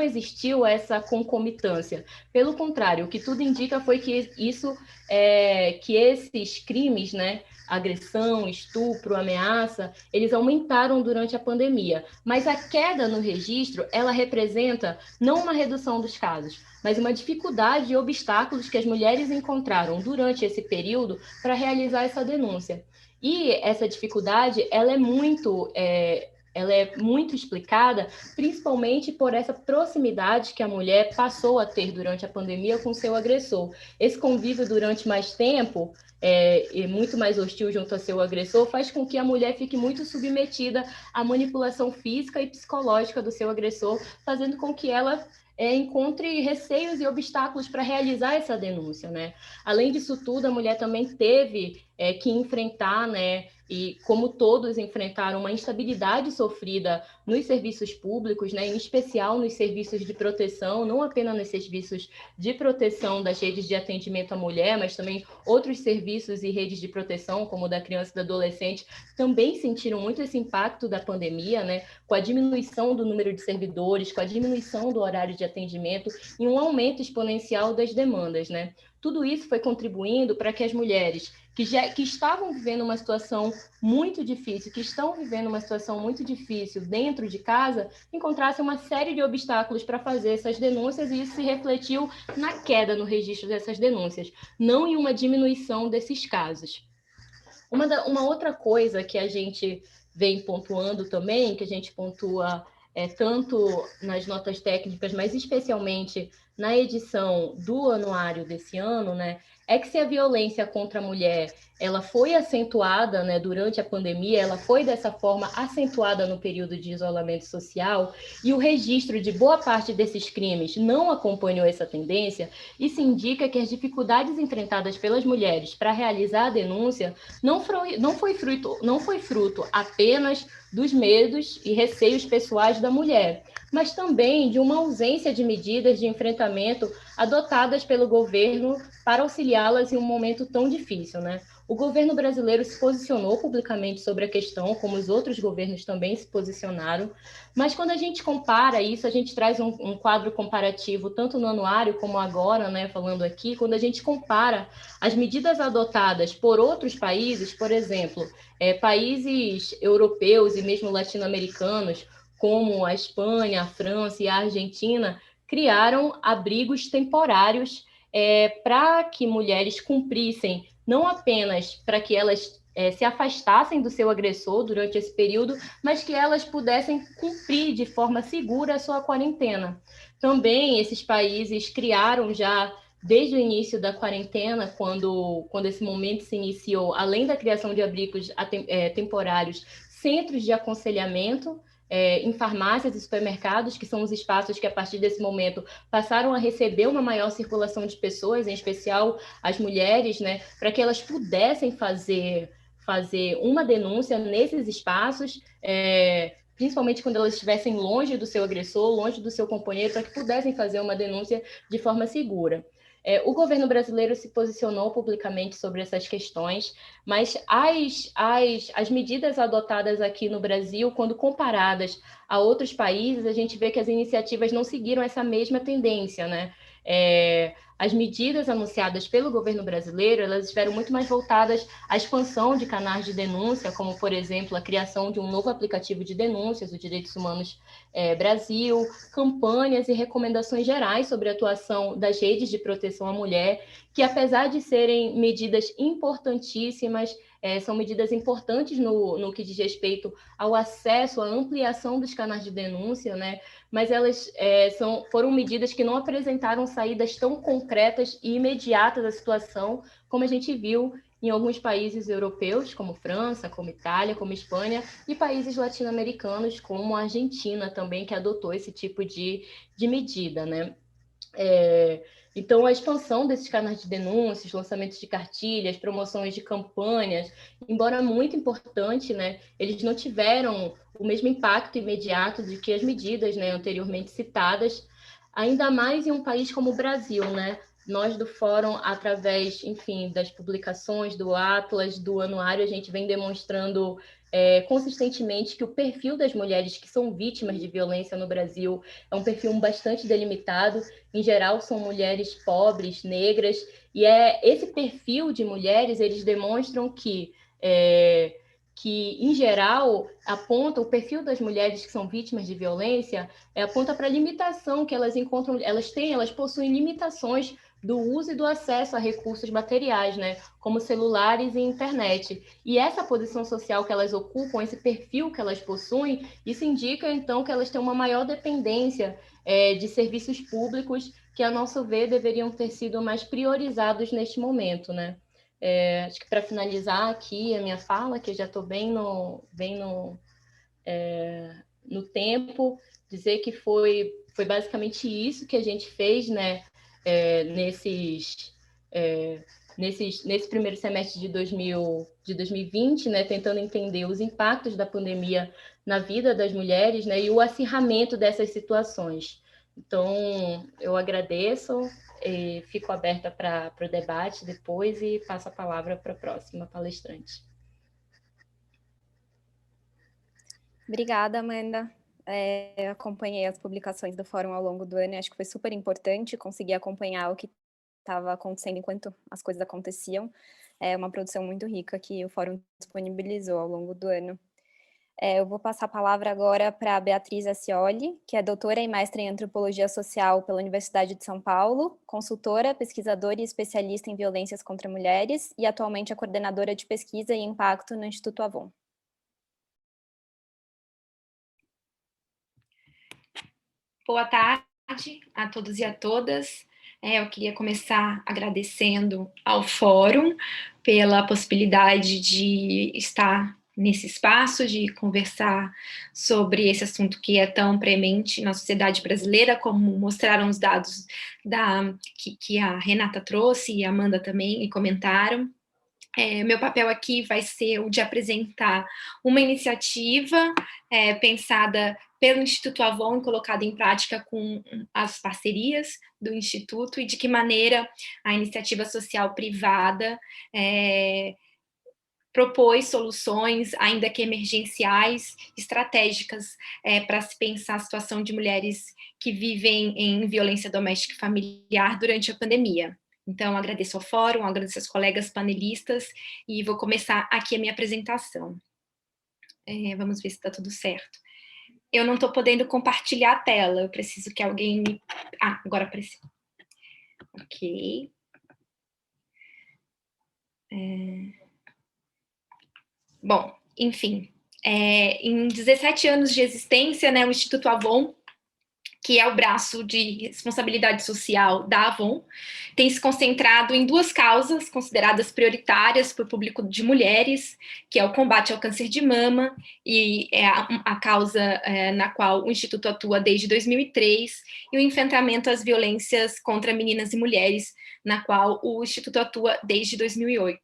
existiu essa concomitância. Pelo contrário, o que tudo indica foi que esses crimes, né, agressão, estupro, ameaça, eles aumentaram durante a pandemia. Mas a queda no registro, ela representa não uma redução dos casos, mas uma dificuldade e obstáculos que as mulheres encontraram durante esse período para realizar essa denúncia. E essa dificuldade, ela é muito explicada, principalmente por essa proximidade que a mulher passou a ter durante a pandemia com seu agressor. Esse convívio durante mais tempo e muito mais hostil junto a seu agressor faz com que a mulher fique muito submetida à manipulação física e psicológica do seu agressor, fazendo com que ela encontre receios e obstáculos para realizar essa denúncia, né? Além disso tudo, a mulher também teve que enfrentar, né, e como todos enfrentaram uma instabilidade sofrida nos serviços públicos, né, em especial nos serviços de proteção, não apenas nos serviços de proteção das redes de atendimento à mulher, mas também outros serviços e redes de proteção, como o da criança e do adolescente, também sentiram muito esse impacto da pandemia, né, com a diminuição do número de servidores, com a diminuição do horário de atendimento e um aumento exponencial das demandas, né? Tudo isso foi contribuindo para que as mulheres que estavam vivendo uma situação muito difícil, que estão vivendo uma situação muito difícil dentro de casa, encontrassem uma série de obstáculos para fazer essas denúncias, e isso se refletiu na queda no registro dessas denúncias, não em uma diminuição desses casos. Uma outra coisa que a gente vem pontuando também, que a gente pontua tanto nas notas técnicas, mas especialmente na edição do anuário desse ano, né, é que se a violência contra a mulher ela foi acentuada, né, durante a pandemia, ela foi dessa forma acentuada no período de isolamento social, e o registro de boa parte desses crimes não acompanhou essa tendência, isso indica que as dificuldades enfrentadas pelas mulheres para realizar a denúncia não foi fruto apenas dos medos e receios pessoais da mulher, mas também de uma ausência de medidas de enfrentamento adotadas pelo governo para auxiliá-las em um momento tão difícil, né? O governo brasileiro se posicionou publicamente sobre a questão, como os outros governos também se posicionaram, mas quando a gente compara isso, a gente traz um quadro comparativo, tanto no anuário como agora, né, falando aqui, quando a gente compara as medidas adotadas por outros países, por exemplo, países europeus e mesmo latino-americanos, como a Espanha, a França e a Argentina, criaram abrigos temporários para que mulheres cumprissem, não apenas para que elas se afastassem do seu agressor durante esse período, mas que elas pudessem cumprir de forma segura a sua quarentena. Também esses países criaram já, desde o início da quarentena, quando esse momento se iniciou, além da criação de abrigos temporários, centros de aconselhamento, em farmácias e supermercados, que são os espaços que, a partir desse momento, passaram a receber uma maior circulação de pessoas, em especial as mulheres, né, para que elas pudessem fazer uma denúncia nesses espaços, principalmente quando elas estivessem longe do seu agressor, longe do seu companheiro, para que pudessem fazer uma denúncia de forma segura. O governo brasileiro se posicionou publicamente sobre essas questões, mas as medidas adotadas aqui no Brasil, quando comparadas a outros países, a gente vê que as iniciativas não seguiram essa mesma tendência, né? As medidas anunciadas pelo governo brasileiro, elas estiveram muito mais voltadas à expansão de canais de denúncia, como, por exemplo, a criação de um novo aplicativo de denúncias, o Direitos Humanos Brasil, campanhas e recomendações gerais sobre a atuação das redes de proteção à mulher, que, apesar de serem medidas importantíssimas, são medidas importantes no que diz respeito ao acesso, à ampliação dos canais de denúncia, né? Mas elas foram medidas que não apresentaram saídas tão concretas e imediatas à situação, como a gente viu em alguns países europeus, como França, como Itália, como Espanha, e países latino-americanos, como a Argentina também, que adotou esse tipo de medida, né? Então, a expansão desses canais de denúncias, lançamentos de cartilhas, promoções de campanhas, embora muito importante, né, eles não tiveram o mesmo impacto imediato de que as medidas, né, anteriormente citadas, ainda mais em um país como o Brasil, né? Nós do Fórum, através, enfim, das publicações, do Atlas, do Anuário, a gente vem demonstrando consistentemente que o perfil das mulheres que são vítimas de violência no Brasil é um perfil bastante delimitado. Em geral, são mulheres pobres, negras, e esse perfil de mulheres, eles demonstram que em geral, aponta o perfil das mulheres que são vítimas de violência, aponta para a limitação que elas encontram, elas possuem limitações do uso e do acesso a recursos materiais, né, como celulares e internet. E essa posição social que elas ocupam, esse perfil que elas possuem, isso indica, então, que elas têm uma maior dependência de serviços públicos que, a nosso ver, deveriam ter sido mais priorizados neste momento, né? Acho que para finalizar aqui a minha fala, que eu já estou bem no tempo, dizer que foi basicamente isso que a gente fez, né, nesse primeiro semestre de 2020, né, tentando entender os impactos da pandemia na vida das mulheres, né, e o acirramento dessas situações. Então, eu agradeço, fico aberta para o debate depois e passo a palavra para a próxima palestrante. Obrigada, Amanda. Acompanhei as publicações do Fórum ao longo do ano e acho que foi super importante conseguir acompanhar o que estava acontecendo enquanto as coisas aconteciam. É uma produção muito rica que o Fórum disponibilizou ao longo do ano. Eu vou passar a palavra agora para a Beatriz Acioli, que é doutora e mestre em Antropologia Social pela Universidade de São Paulo, consultora, pesquisadora e especialista em violências contra mulheres e atualmente é coordenadora de pesquisa e impacto no Instituto Avon. Boa tarde a todos e a todas. Eu queria começar agradecendo ao Fórum pela possibilidade de estar nesse espaço, de conversar sobre esse assunto que é tão premente na sociedade brasileira, como mostraram os dados que a Renata trouxe e a Amanda também e comentaram. Meu papel aqui vai ser o de apresentar uma iniciativa pensada pelo Instituto Avon e colocada em prática com as parcerias do Instituto e de que maneira a iniciativa social privada propôs soluções, ainda que emergenciais, estratégicas para se pensar a situação de mulheres que vivem em violência doméstica e familiar durante a pandemia. Então, agradeço ao Fórum, agradeço aos colegas panelistas e vou começar aqui a minha apresentação. Vamos ver se está tudo certo. Eu não estou podendo compartilhar a tela, eu preciso que alguém me... Ah, agora apareceu. Ok. Bom, enfim, em 17 anos de existência, né, o Instituto Avon, que é o braço de responsabilidade social da Avon, tem se concentrado em duas causas consideradas prioritárias para o público de mulheres, que é o combate ao câncer de mama, e é a causa na qual o Instituto atua desde 2003, e o enfrentamento às violências contra meninas e mulheres, na qual o Instituto atua desde 2008.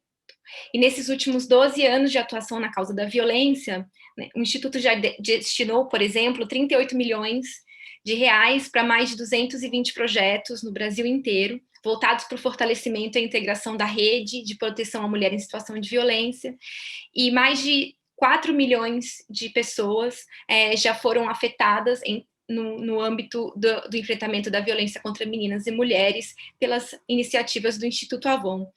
E nesses últimos 12 anos de atuação na causa da violência, né, o Instituto já destinou, por exemplo, 38 milhões de reais para mais de 220 projetos no Brasil inteiro, voltados para o fortalecimento e a integração da rede de proteção à mulher em situação de violência, e mais de 4 milhões de pessoas já foram afetadas no âmbito do enfrentamento da violência contra meninas e mulheres pelas iniciativas do Instituto Avon.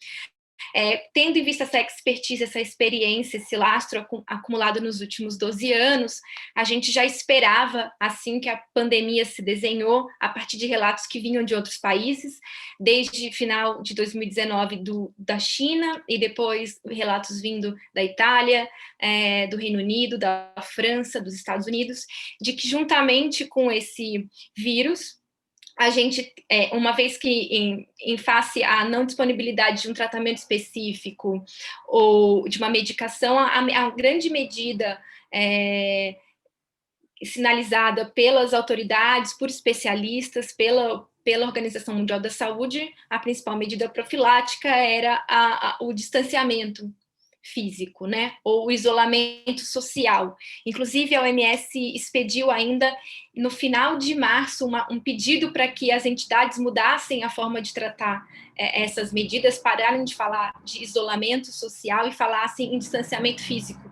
Tendo em vista essa expertise, essa experiência, esse lastro acumulado nos últimos 12 anos, a gente já esperava, assim que a pandemia se desenhou, a partir de relatos que vinham de outros países, desde final de 2019 da China, e depois relatos vindo da Itália, do Reino Unido, da França, dos Estados Unidos, de que juntamente com esse vírus, a gente, uma vez que em face à não disponibilidade de um tratamento específico ou de uma medicação, a grande medida sinalizada pelas autoridades, por especialistas, pela Organização Mundial da Saúde, a principal medida profilática era o distanciamento físico, né, ou o isolamento social. Inclusive, a OMS expediu ainda no final de março um pedido para que as entidades mudassem a forma de tratar essas medidas, pararem de falar de isolamento social e falassem em distanciamento físico,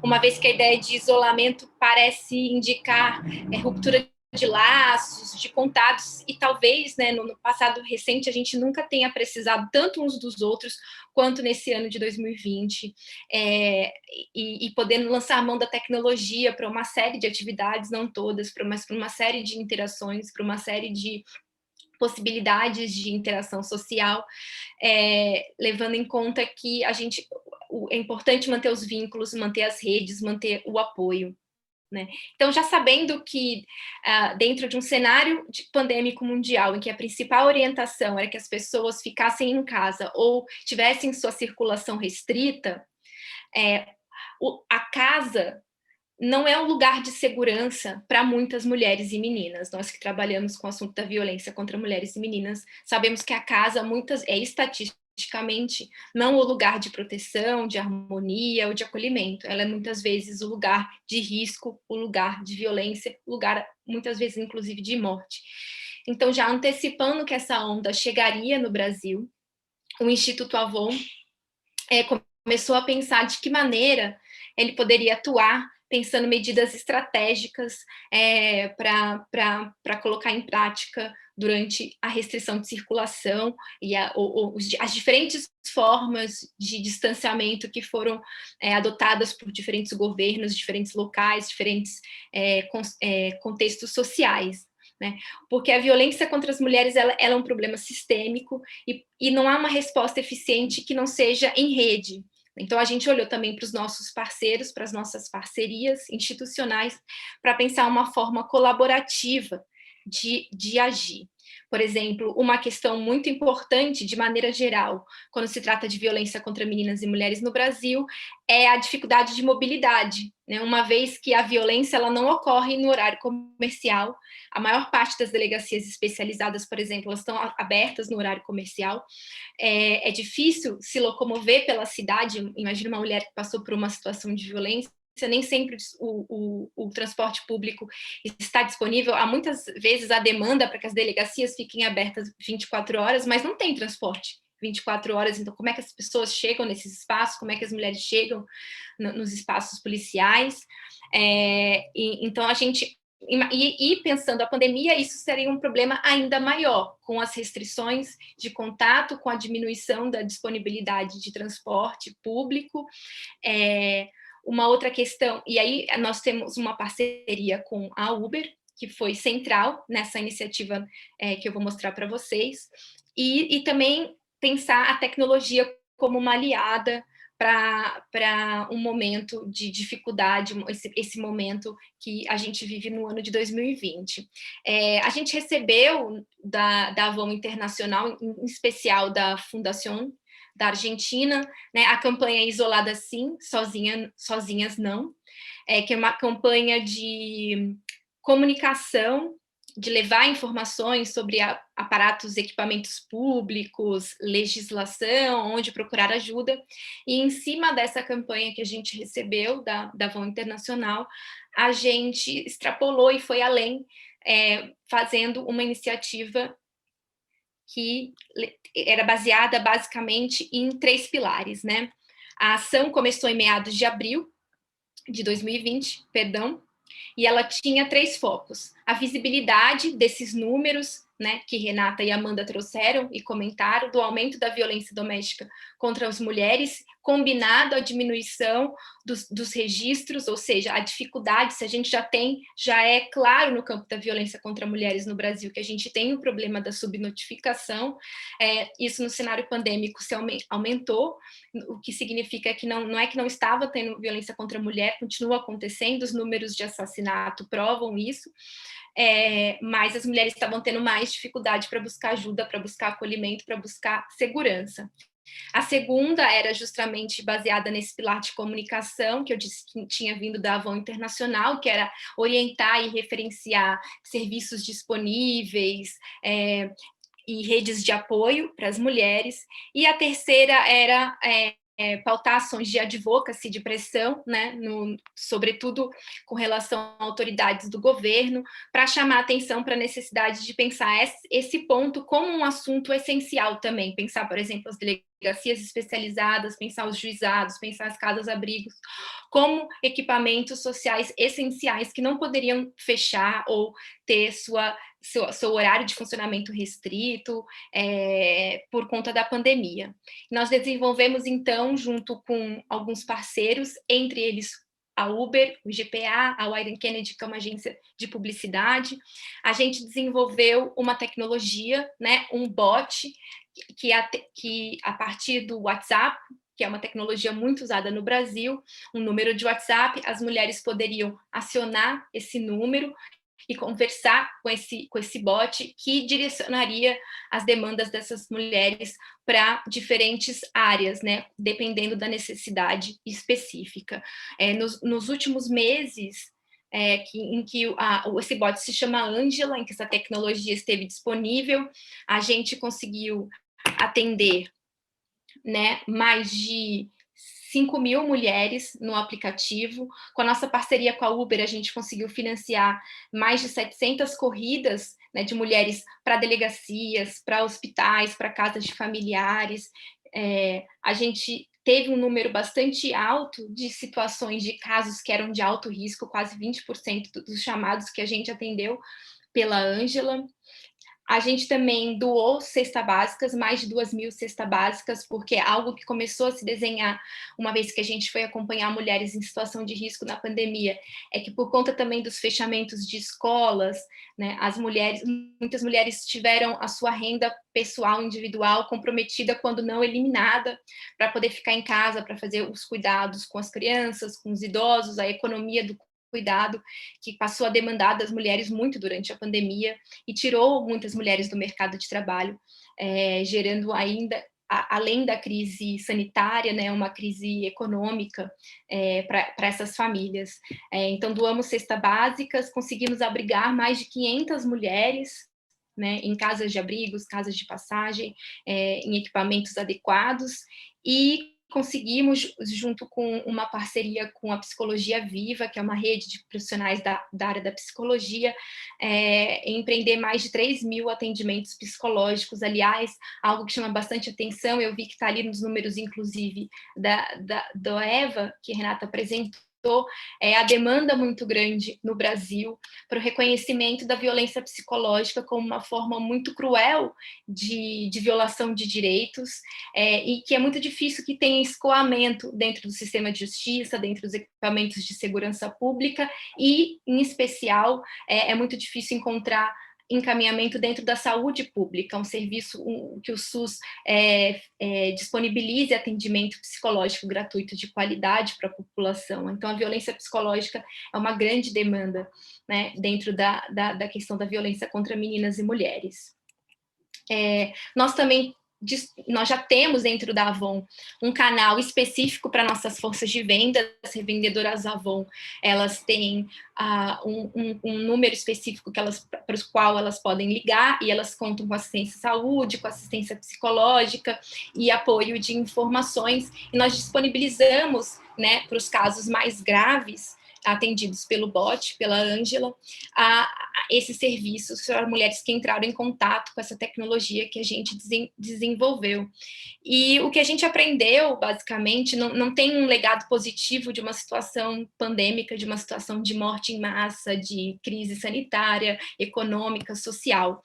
uma vez que a ideia de isolamento parece indicar ruptura de laços, de contatos, e talvez, né, no passado recente, a gente nunca tenha precisado tanto uns dos outros quanto nesse ano de 2020, e podendo lançar a mão da tecnologia para uma série de atividades, não todas, mas para uma série de interações, para uma série de possibilidades de interação social, levando em conta que é importante manter os vínculos, manter as redes, manter o apoio. Né? Então, já sabendo que dentro de um cenário pandêmico mundial, em que a principal orientação era que as pessoas ficassem em casa ou tivessem sua circulação restrita, a casa não é um lugar de segurança para muitas mulheres e meninas. Nós que trabalhamos com o assunto da violência contra mulheres e meninas, sabemos que a casa, estrategicamente não o lugar de proteção, de harmonia ou de acolhimento. Ela é muitas vezes o lugar de risco, o lugar de violência, o lugar muitas vezes inclusive de morte. Então, já antecipando que essa onda chegaria no Brasil, o Instituto Avon começou a pensar de que maneira ele poderia atuar, pensando medidas estratégicas para colocar em prática durante a restrição de circulação e as diferentes formas de distanciamento que foram adotadas por diferentes governos, diferentes locais, diferentes contextos sociais. Né? Porque a violência contra as mulheres ela é um problema sistêmico e não há uma resposta eficiente que não seja em rede. Então, a gente olhou também para os nossos parceiros, para as nossas parcerias institucionais, para pensar uma forma colaborativa de agir. Por exemplo, uma questão muito importante, de maneira geral, quando se trata de violência contra meninas e mulheres no Brasil, é a dificuldade de mobilidade, né? Uma vez que a violência ela não ocorre no horário comercial, a maior parte das delegacias especializadas, por exemplo, elas estão abertas no horário comercial, é difícil se locomover pela cidade. Imagina uma mulher que passou por uma situação de violência, nem sempre o transporte público está disponível. Há muitas vezes a demanda para que as delegacias fiquem abertas 24 horas, mas não tem transporte 24 horas, então como é que as pessoas chegam nesses espaços, como é que as mulheres chegam nos espaços policiais? Então a gente... E pensando a pandemia, isso seria um problema ainda maior, com as restrições de contato, com a diminuição da disponibilidade de transporte público. Uma outra questão, e aí nós temos uma parceria com a Uber, que foi central nessa iniciativa que eu vou mostrar para vocês, e também pensar a tecnologia como uma aliada para um momento de dificuldade, esse momento que a gente vive no ano de 2020. A gente recebeu da Avon Internacional, em especial da Fundación da Argentina, né, a campanha Isolada Sim, Sozinhas Não, que é uma campanha de comunicação, de levar informações sobre aparatos, equipamentos públicos, legislação, onde procurar ajuda. E em cima dessa campanha que a gente recebeu da Avon Internacional, a gente extrapolou e foi além, fazendo uma iniciativa que era baseada basicamente em 3 pilares, né? A ação começou em meados de abril de 2020, e ela tinha 3 focos: a visibilidade desses números, né, que Renata e Amanda trouxeram e comentaram, do aumento da violência doméstica contra as mulheres, combinado à diminuição dos registros, ou seja, a dificuldade, se a gente já é claro no campo da violência contra mulheres no Brasil, que a gente tem o problema da subnotificação, isso no cenário pandêmico se aumentou, o que significa que não é que não estava tendo violência contra a mulher, continua acontecendo, os números de assassinato provam isso, mas as mulheres estavam tendo mais dificuldade para buscar ajuda, para buscar acolhimento, para buscar segurança. A segunda era justamente baseada nesse pilar de comunicação, que eu disse que tinha vindo da Avon Internacional, que era orientar e referenciar serviços disponíveis e redes de apoio para as mulheres. E a terceira era pautar ações de advocacy, de pressão, né, sobretudo com relação a autoridades do governo, para chamar a atenção para a necessidade de pensar esse ponto como um assunto essencial também, pensar, por exemplo, as delegacias especializadas, pensar os juizados, pensar as casas-abrigos, como equipamentos sociais essenciais que não poderiam fechar ou ter seu horário de funcionamento restrito por conta da pandemia. Nós desenvolvemos, então, junto com alguns parceiros, entre eles a Uber, o IGPA, a Wieden Kennedy, que é uma agência de publicidade, a gente desenvolveu uma tecnologia, né, um bot, que a partir do WhatsApp, que é uma tecnologia muito usada no Brasil, um número de WhatsApp, as mulheres poderiam acionar esse número e conversar com esse bot, que direcionaria as demandas dessas mulheres para diferentes áreas, né, dependendo da necessidade específica. Nos últimos meses, em que esse bot se chama Ângela, em que essa tecnologia esteve disponível, a gente conseguiu atender né, mais de 5.000 mulheres no aplicativo. Com a nossa parceria com a Uber, a gente conseguiu financiar mais de 700 corridas, né, de mulheres para delegacias, para hospitais, para casas de familiares. A gente teve um número bastante alto de situações, de casos que eram de alto risco, quase 20% dos chamados que a gente atendeu pela Ângela. A gente também doou cestas básicas, mais de 2.000 cestas básicas, porque é algo que começou a se desenhar uma vez que a gente foi acompanhar mulheres em situação de risco na pandemia, é que por conta também dos fechamentos de escolas, né, muitas mulheres tiveram a sua renda pessoal, individual, comprometida quando não eliminada, para poder ficar em casa, para fazer os cuidados com as crianças, com os idosos, a economia do cuidado, que passou a demandar das mulheres muito durante a pandemia e tirou muitas mulheres do mercado de trabalho, gerando ainda, além da crise sanitária, né, uma crise econômica para essas famílias. Então, doamos cestas básicas, conseguimos abrigar mais de 500 mulheres, né, em casas de abrigos, casas de passagem, em equipamentos adequados, e conseguimos, junto com uma parceria com a Psicologia Viva, que é uma rede de profissionais da área da psicologia, empreender mais de 3.000 atendimentos psicológicos. Aliás, algo que chama bastante atenção, eu vi que está ali nos números, inclusive, da EVA, que a Renata apresentou, a demanda muito grande no Brasil para o reconhecimento da violência psicológica como uma forma muito cruel de violação de direitos, e que é muito difícil que tenha escoamento dentro do sistema de justiça, dentro dos equipamentos de segurança pública, e, em especial, é muito difícil encontrar encaminhamento dentro da saúde pública, um serviço que o SUS disponibilize atendimento psicológico gratuito de qualidade para a população. Então, a violência psicológica é uma grande demanda, né, dentro da questão da violência contra meninas e mulheres. Nós já temos dentro da Avon um canal específico para nossas forças de venda. As revendedoras Avon, elas têm um número específico para os qual elas podem ligar, e elas contam com assistência à saúde, com assistência psicológica e apoio de informações, e nós disponibilizamos, né, para os casos mais graves, atendidos pelo bot, pela Ângela, esses serviços para mulheres que entraram em contato com essa tecnologia que a gente desenvolveu. E o que a gente aprendeu, basicamente, não tem um legado positivo de uma situação pandêmica, de uma situação de morte em massa, de crise sanitária, econômica, social.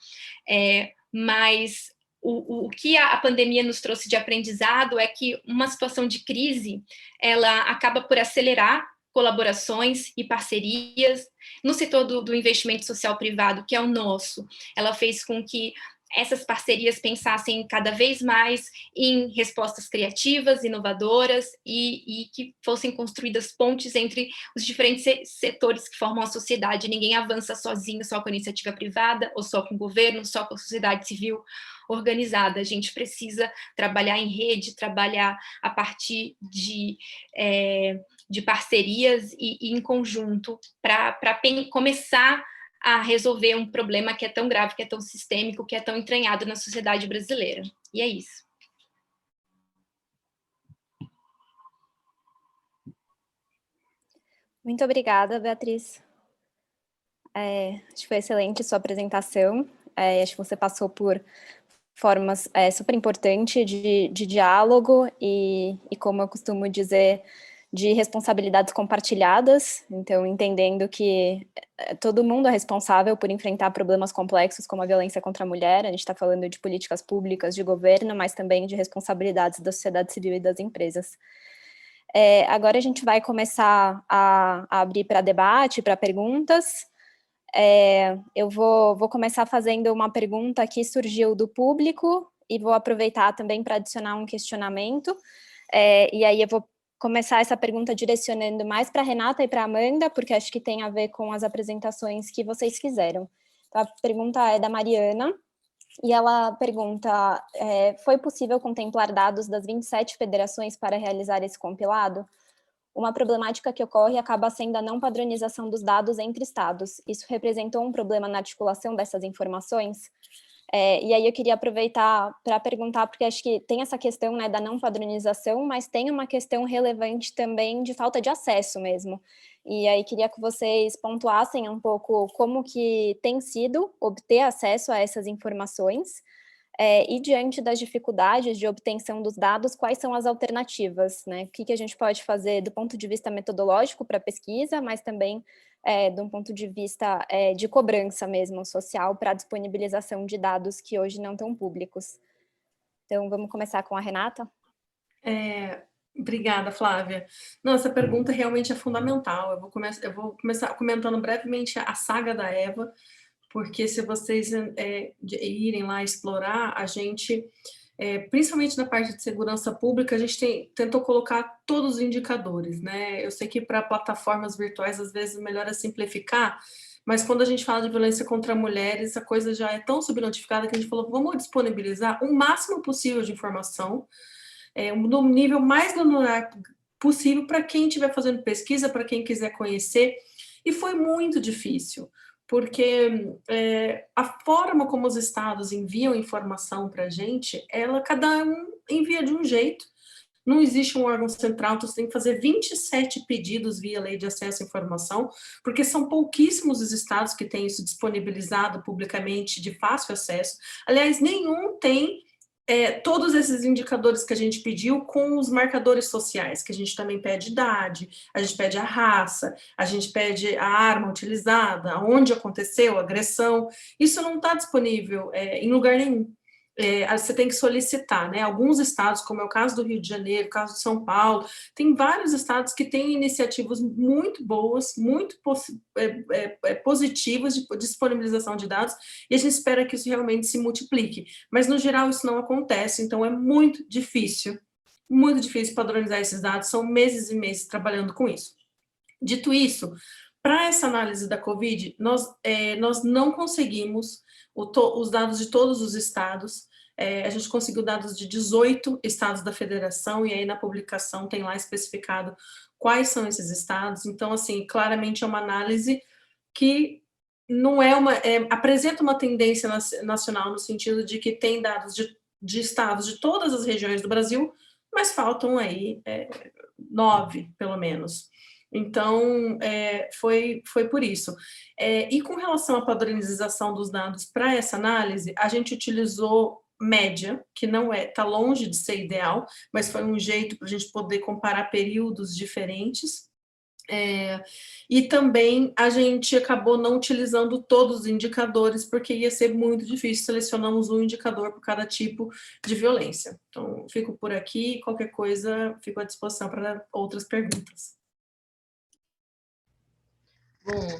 Mas o que a pandemia nos trouxe de aprendizado é que uma situação de crise, ela acaba por acelerar colaborações e parcerias. No setor do investimento social privado, que é o nosso, ela fez com que essas parcerias pensassem cada vez mais em respostas criativas, inovadoras, e que fossem construídas pontes entre os diferentes setores que formam a sociedade. Ninguém avança sozinho, só com a iniciativa privada, ou só com o governo, só com a sociedade civil organizada. A gente precisa trabalhar em rede, trabalhar a partir de parcerias e em conjunto para começar a resolver um problema que é tão grave, que é tão sistêmico, que é tão entranhado na sociedade brasileira. E é isso. Muito obrigada, Beatriz. Acho que foi excelente a sua apresentação. Acho que você passou por formas super importantes de diálogo e, como eu costumo dizer, de responsabilidades compartilhadas. Então, entendendo que todo mundo é responsável por enfrentar problemas complexos como a violência contra a mulher. A gente está falando de políticas públicas, de governo, mas também de responsabilidades da sociedade civil e das empresas. Agora a gente vai começar a abrir para debate, para perguntas. Eu vou começar fazendo uma pergunta que surgiu do público e vou aproveitar também para adicionar um questionamento. E aí eu vou começar essa pergunta direcionando mais para a Renata e para a Amanda, porque acho que tem a ver com as apresentações que vocês fizeram. Então, a pergunta é da Mariana, e ela pergunta, foi possível contemplar dados das 27 federações para realizar esse compilado? Uma problemática que ocorre acaba sendo a não padronização dos dados entre estados. Isso representou um problema na articulação dessas informações? E aí eu queria aproveitar para perguntar, porque acho que tem essa questão, né, da não padronização, mas tem uma questão relevante também de falta de acesso mesmo. E aí queria que vocês pontuassem um pouco como que tem sido obter acesso a essas informações, e diante das dificuldades de obtenção dos dados, quais são as alternativas, né? O que a gente pode fazer do ponto de vista metodológico para a pesquisa, mas também de um ponto de vista de cobrança mesmo, social, para a disponibilização de dados que hoje não estão públicos. Então, vamos começar com a Renata? Obrigada, Flávia. Não, essa pergunta realmente é fundamental. Eu vou começar comentando brevemente a saga da Eva, porque se vocês irem lá explorar, a gente, principalmente na parte de segurança pública, a gente tentou colocar todos os indicadores, né? Eu sei que para plataformas virtuais, às vezes, o melhor é simplificar, mas quando a gente fala de violência contra mulheres, a coisa já é tão subnotificada que a gente falou, vamos disponibilizar o máximo possível de informação, no nível mais granular possível para quem estiver fazendo pesquisa, para quem quiser conhecer, e foi muito difícil, porque a forma como os estados enviam informação para a gente, cada um envia de um jeito, não existe um órgão central, então você tem que fazer 27 pedidos via lei de acesso à informação, porque são pouquíssimos os estados que têm isso disponibilizado publicamente, de fácil acesso. Aliás, nenhum tem todos esses indicadores que a gente pediu com os marcadores sociais, que a gente também pede idade, a gente pede a raça, a gente pede a arma utilizada, onde aconteceu a agressão. Isso não está disponível em lugar nenhum. Você tem que solicitar, né? Alguns estados, como é o caso do Rio de Janeiro, o caso de São Paulo, tem vários estados que têm iniciativas muito boas, muito positivas de disponibilização de dados, e a gente espera que isso realmente se multiplique. Mas, no geral, isso não acontece, então é muito difícil padronizar esses dados, são meses e meses trabalhando com isso. Dito isso, para essa análise da Covid, nós não conseguimos os dados de todos os estados, a gente conseguiu dados de 18 estados da federação, e aí na publicação tem lá especificado quais são esses estados. Então, assim, claramente é uma análise que não apresenta uma tendência nacional no sentido de que tem dados de estados de todas as regiões do Brasil, mas faltam aí 9, pelo menos. Então, foi por isso. E com relação à padronização dos dados para essa análise, a gente utilizou média, que não está longe de ser ideal, mas foi um jeito para a gente poder comparar períodos diferentes. E também a gente acabou não utilizando todos os indicadores, porque ia ser muito difícil, selecionamos um indicador por cada tipo de violência. Então, fico por aqui, qualquer coisa, fico à disposição para outras perguntas. Bom,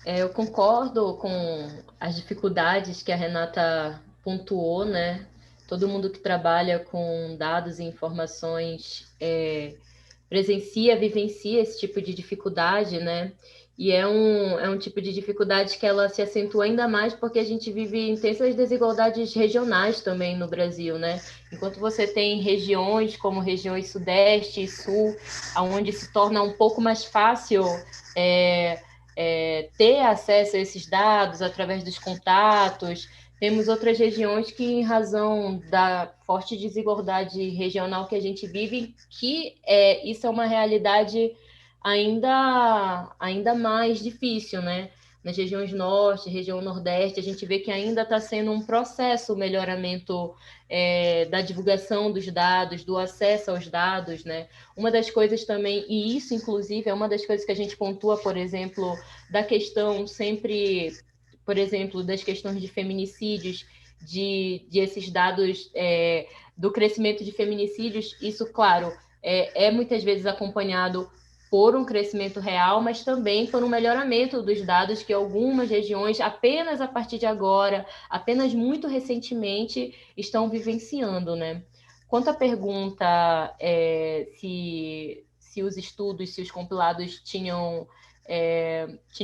eu concordo com as dificuldades que a Renata pontuou, né? Todo mundo que trabalha com dados e informações vivencia esse tipo de dificuldade, né? E é um tipo de dificuldade que ela se acentua ainda mais porque a gente vive intensas desigualdades regionais também no Brasil, né? Enquanto você tem regiões como regiões Sudeste e Sul, onde se torna um pouco mais fácil ter acesso a esses dados através dos contatos. Temos outras regiões que, em razão da forte desigualdade regional que a gente vive, isso é uma realidade ainda mais difícil, né? Nas regiões Norte, região Nordeste, a gente vê que ainda está sendo um processo o melhoramento da divulgação dos dados, do acesso aos dados, né? Uma das coisas também, e isso, inclusive, é uma das coisas que a gente pontua, por exemplo, da questão sempre, por exemplo, das questões de feminicídios, de esses dados do crescimento de feminicídios, isso, claro, muitas vezes acompanhado por um crescimento real, mas também por um melhoramento dos dados que algumas regiões, apenas a partir de agora, apenas muito recentemente, estão vivenciando, né? Quanto à pergunta se os estudos, se os compilados tinham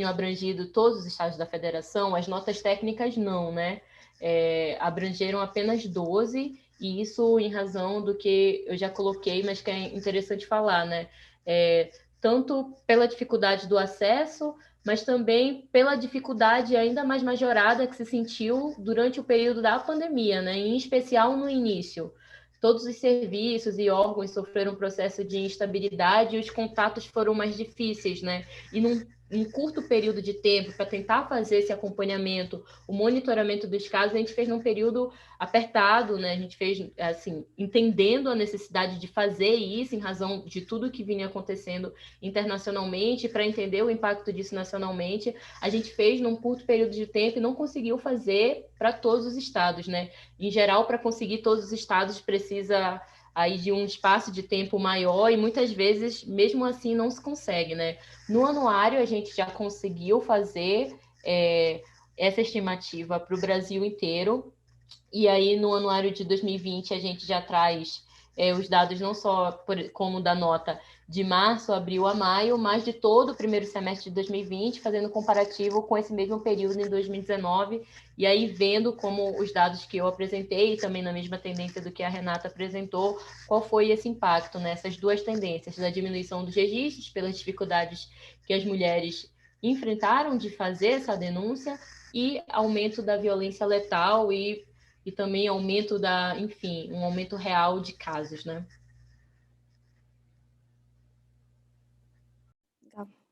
abrangido todos os estados da federação, as notas técnicas não, né? Abrangeram apenas 12, e isso em razão do que eu já coloquei, mas que é interessante falar, né? Tanto pela dificuldade do acesso, mas também pela dificuldade ainda mais majorada que se sentiu durante o período da pandemia, né? Em especial no início. Todos os serviços e órgãos sofreram um processo de instabilidade e os contatos foram mais difíceis, né? E num curto período de tempo, para tentar fazer esse acompanhamento, o monitoramento dos casos, a gente fez num período apertado, né? A gente fez, assim, entendendo a necessidade de fazer isso em razão de tudo que vinha acontecendo internacionalmente, para entender o impacto disso nacionalmente, a gente fez num curto período de tempo e não conseguiu fazer para todos os estados, né? Em geral, para conseguir todos os estados, precisa aí de um espaço de tempo maior e muitas vezes, mesmo assim, não se consegue, né? No anuário, a gente já conseguiu fazer essa estimativa para o Brasil inteiro, e aí no anuário de 2020 a gente já traz os dados não só como da nota de março, abril a maio, mas de todo o primeiro semestre de 2020, fazendo comparativo com esse mesmo período em 2019, e aí vendo como os dados que eu apresentei, e também na mesma tendência do que a Renata apresentou, qual foi esse impacto nessas duas tendências, da diminuição dos registros, pelas dificuldades que as mulheres enfrentaram de fazer essa denúncia, e aumento da violência letal e também aumento um aumento real de casos, né?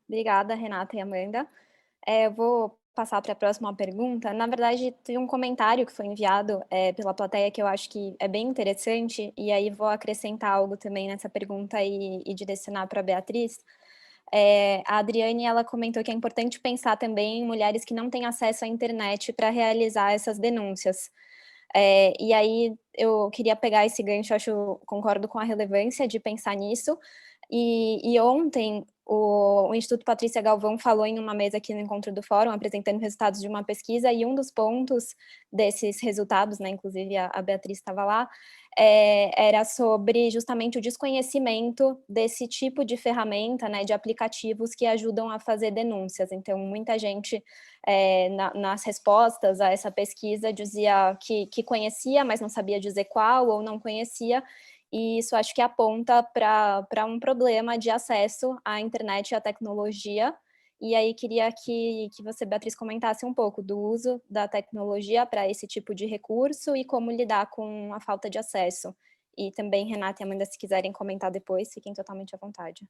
Obrigada, Renata e Amanda. Eu vou passar para a próxima pergunta. Na verdade, tem um comentário que foi enviado pela plateia que eu acho que é bem interessante, e aí vou acrescentar algo também nessa pergunta e direcionar para a Beatriz. A Adriane, ela comentou que é importante pensar também em mulheres que não têm acesso à internet para realizar essas denúncias. E aí eu queria pegar esse gancho, concordo com a relevância de pensar nisso, e ontem o Instituto Patrícia Galvão falou em uma mesa aqui no Encontro do Fórum, apresentando resultados de uma pesquisa, e um dos pontos desses resultados, né, inclusive a Beatriz estava lá, era sobre justamente o desconhecimento desse tipo de ferramenta, né, de aplicativos que ajudam a fazer denúncias. Então, muita gente, nas respostas a essa pesquisa, dizia que conhecia, mas não sabia dizer qual, ou não conhecia, e isso acho que aponta para um problema de acesso à internet e à tecnologia. E aí queria que você, Beatriz, comentasse um pouco do uso da tecnologia para esse tipo de recurso e como lidar com a falta de acesso. E também, Renata e Amanda, se quiserem comentar depois, fiquem totalmente à vontade.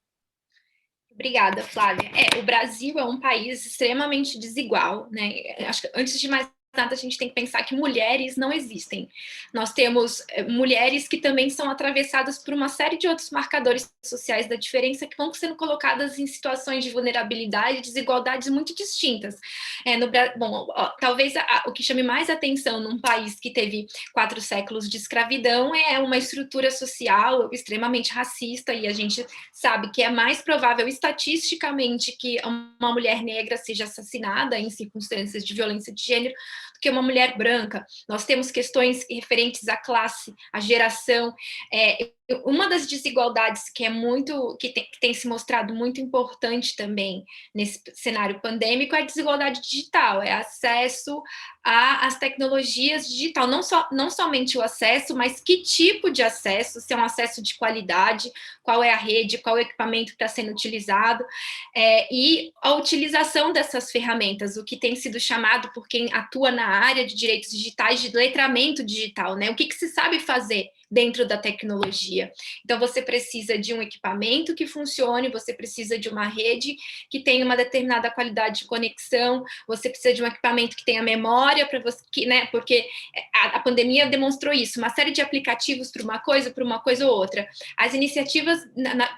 Obrigada, Flávia. O Brasil é um país extremamente desigual, né? Acho que antes de mais nada, a gente tem que pensar que mulheres não existem. Nós temos mulheres que também são atravessadas por uma série de outros marcadores sociais da diferença que vão sendo colocadas em situações de vulnerabilidade e desigualdades muito distintas. Talvez o que chame mais atenção num país que teve 4 séculos de escravidão é uma estrutura social extremamente racista, e a gente sabe que é mais provável estatisticamente que uma mulher negra seja assassinada em circunstâncias de violência de gênero do que uma mulher branca. Nós temos questões referentes à classe, à geração. Uma das desigualdades que tem se mostrado muito importante também nesse cenário pandêmico é a desigualdade digital, é acesso às tecnologias digital, não somente o acesso, mas que tipo de acesso, se é um acesso de qualidade, qual é a rede, qual é o equipamento que está sendo utilizado, e a utilização dessas ferramentas, o que tem sido chamado por quem atua na área de direitos digitais de letramento digital, né? O que se sabe fazer dentro da tecnologia. Então, você precisa de um equipamento que funcione, você precisa de uma rede que tenha uma determinada qualidade de conexão, você precisa de um equipamento que tenha memória, para você, né? Porque a pandemia demonstrou isso, uma série de aplicativos para uma coisa ou outra. As iniciativas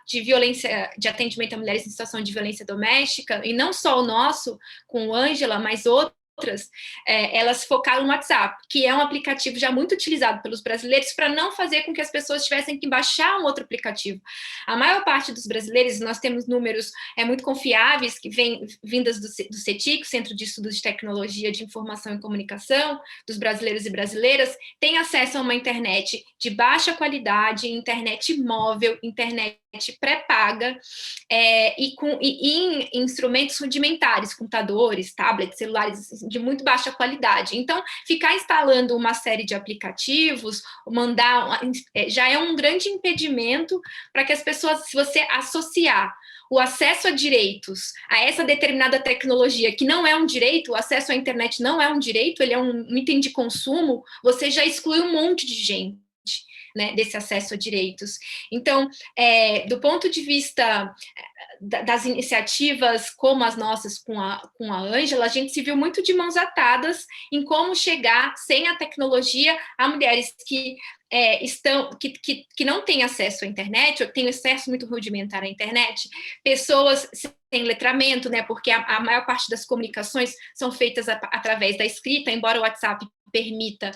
de violência, de atendimento a mulheres em situação de violência doméstica, e não só o nosso, com o Ângela, mas outras, elas focaram no WhatsApp, que é um aplicativo já muito utilizado pelos brasileiros para não fazer com que as pessoas tivessem que baixar um outro aplicativo. A maior parte dos brasileiros, nós temos números muito confiáveis, que vêm vindas do CETIC, Centro de Estudos de Tecnologia de Informação e Comunicação, dos brasileiros e brasileiras, têm acesso a uma internet de baixa qualidade, internet móvel, internet pré-paga e em instrumentos rudimentares, computadores, tablets, celulares de muito baixa qualidade. Então, ficar instalando uma série de aplicativos, já é um grande impedimento para que as pessoas, se você associar o acesso a direitos a essa determinada tecnologia, que não é um direito, o acesso à internet não é um direito, ele é um item de consumo, você já exclui um monte de gente, né, desse acesso a direitos. Então, do ponto de vista das iniciativas como as nossas com a Ângela, a gente se viu muito de mãos atadas em como chegar, sem a tecnologia, a mulheres que que não têm acesso à internet, ou têm acesso muito rudimentar à internet, pessoas sem letramento, né, porque a maior parte das comunicações são feitas através da escrita, embora o WhatsApp permita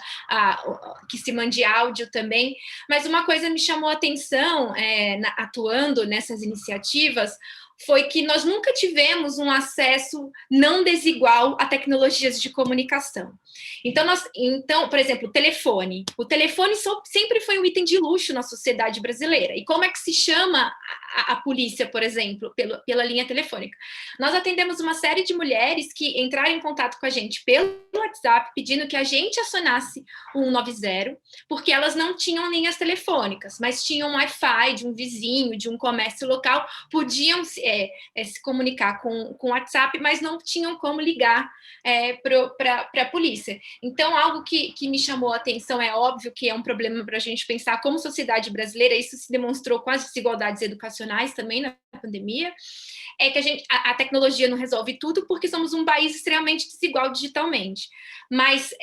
que se mande áudio também. Mas uma coisa me chamou a atenção, atuando nessas iniciativas, foi que nós nunca tivemos um acesso não desigual a tecnologias de comunicação. Então, por exemplo, o telefone. O telefone sempre foi um item de luxo na sociedade brasileira. E como é que se chama a polícia, por exemplo, pela linha telefônica? Nós atendemos uma série de mulheres que entraram em contato com a gente pelo WhatsApp, pedindo que a gente acionasse o 190, porque elas não tinham linhas telefônicas, mas tinham Wi-Fi de um vizinho, de um comércio local, podiam se comunicar com o WhatsApp, mas não tinham como ligar para a polícia. Então, algo que me chamou a atenção, é óbvio que é um problema para a gente pensar como sociedade brasileira, isso se demonstrou com as desigualdades educacionais também na pandemia, é que a tecnologia não resolve tudo, porque somos um país extremamente desigual digitalmente. Mas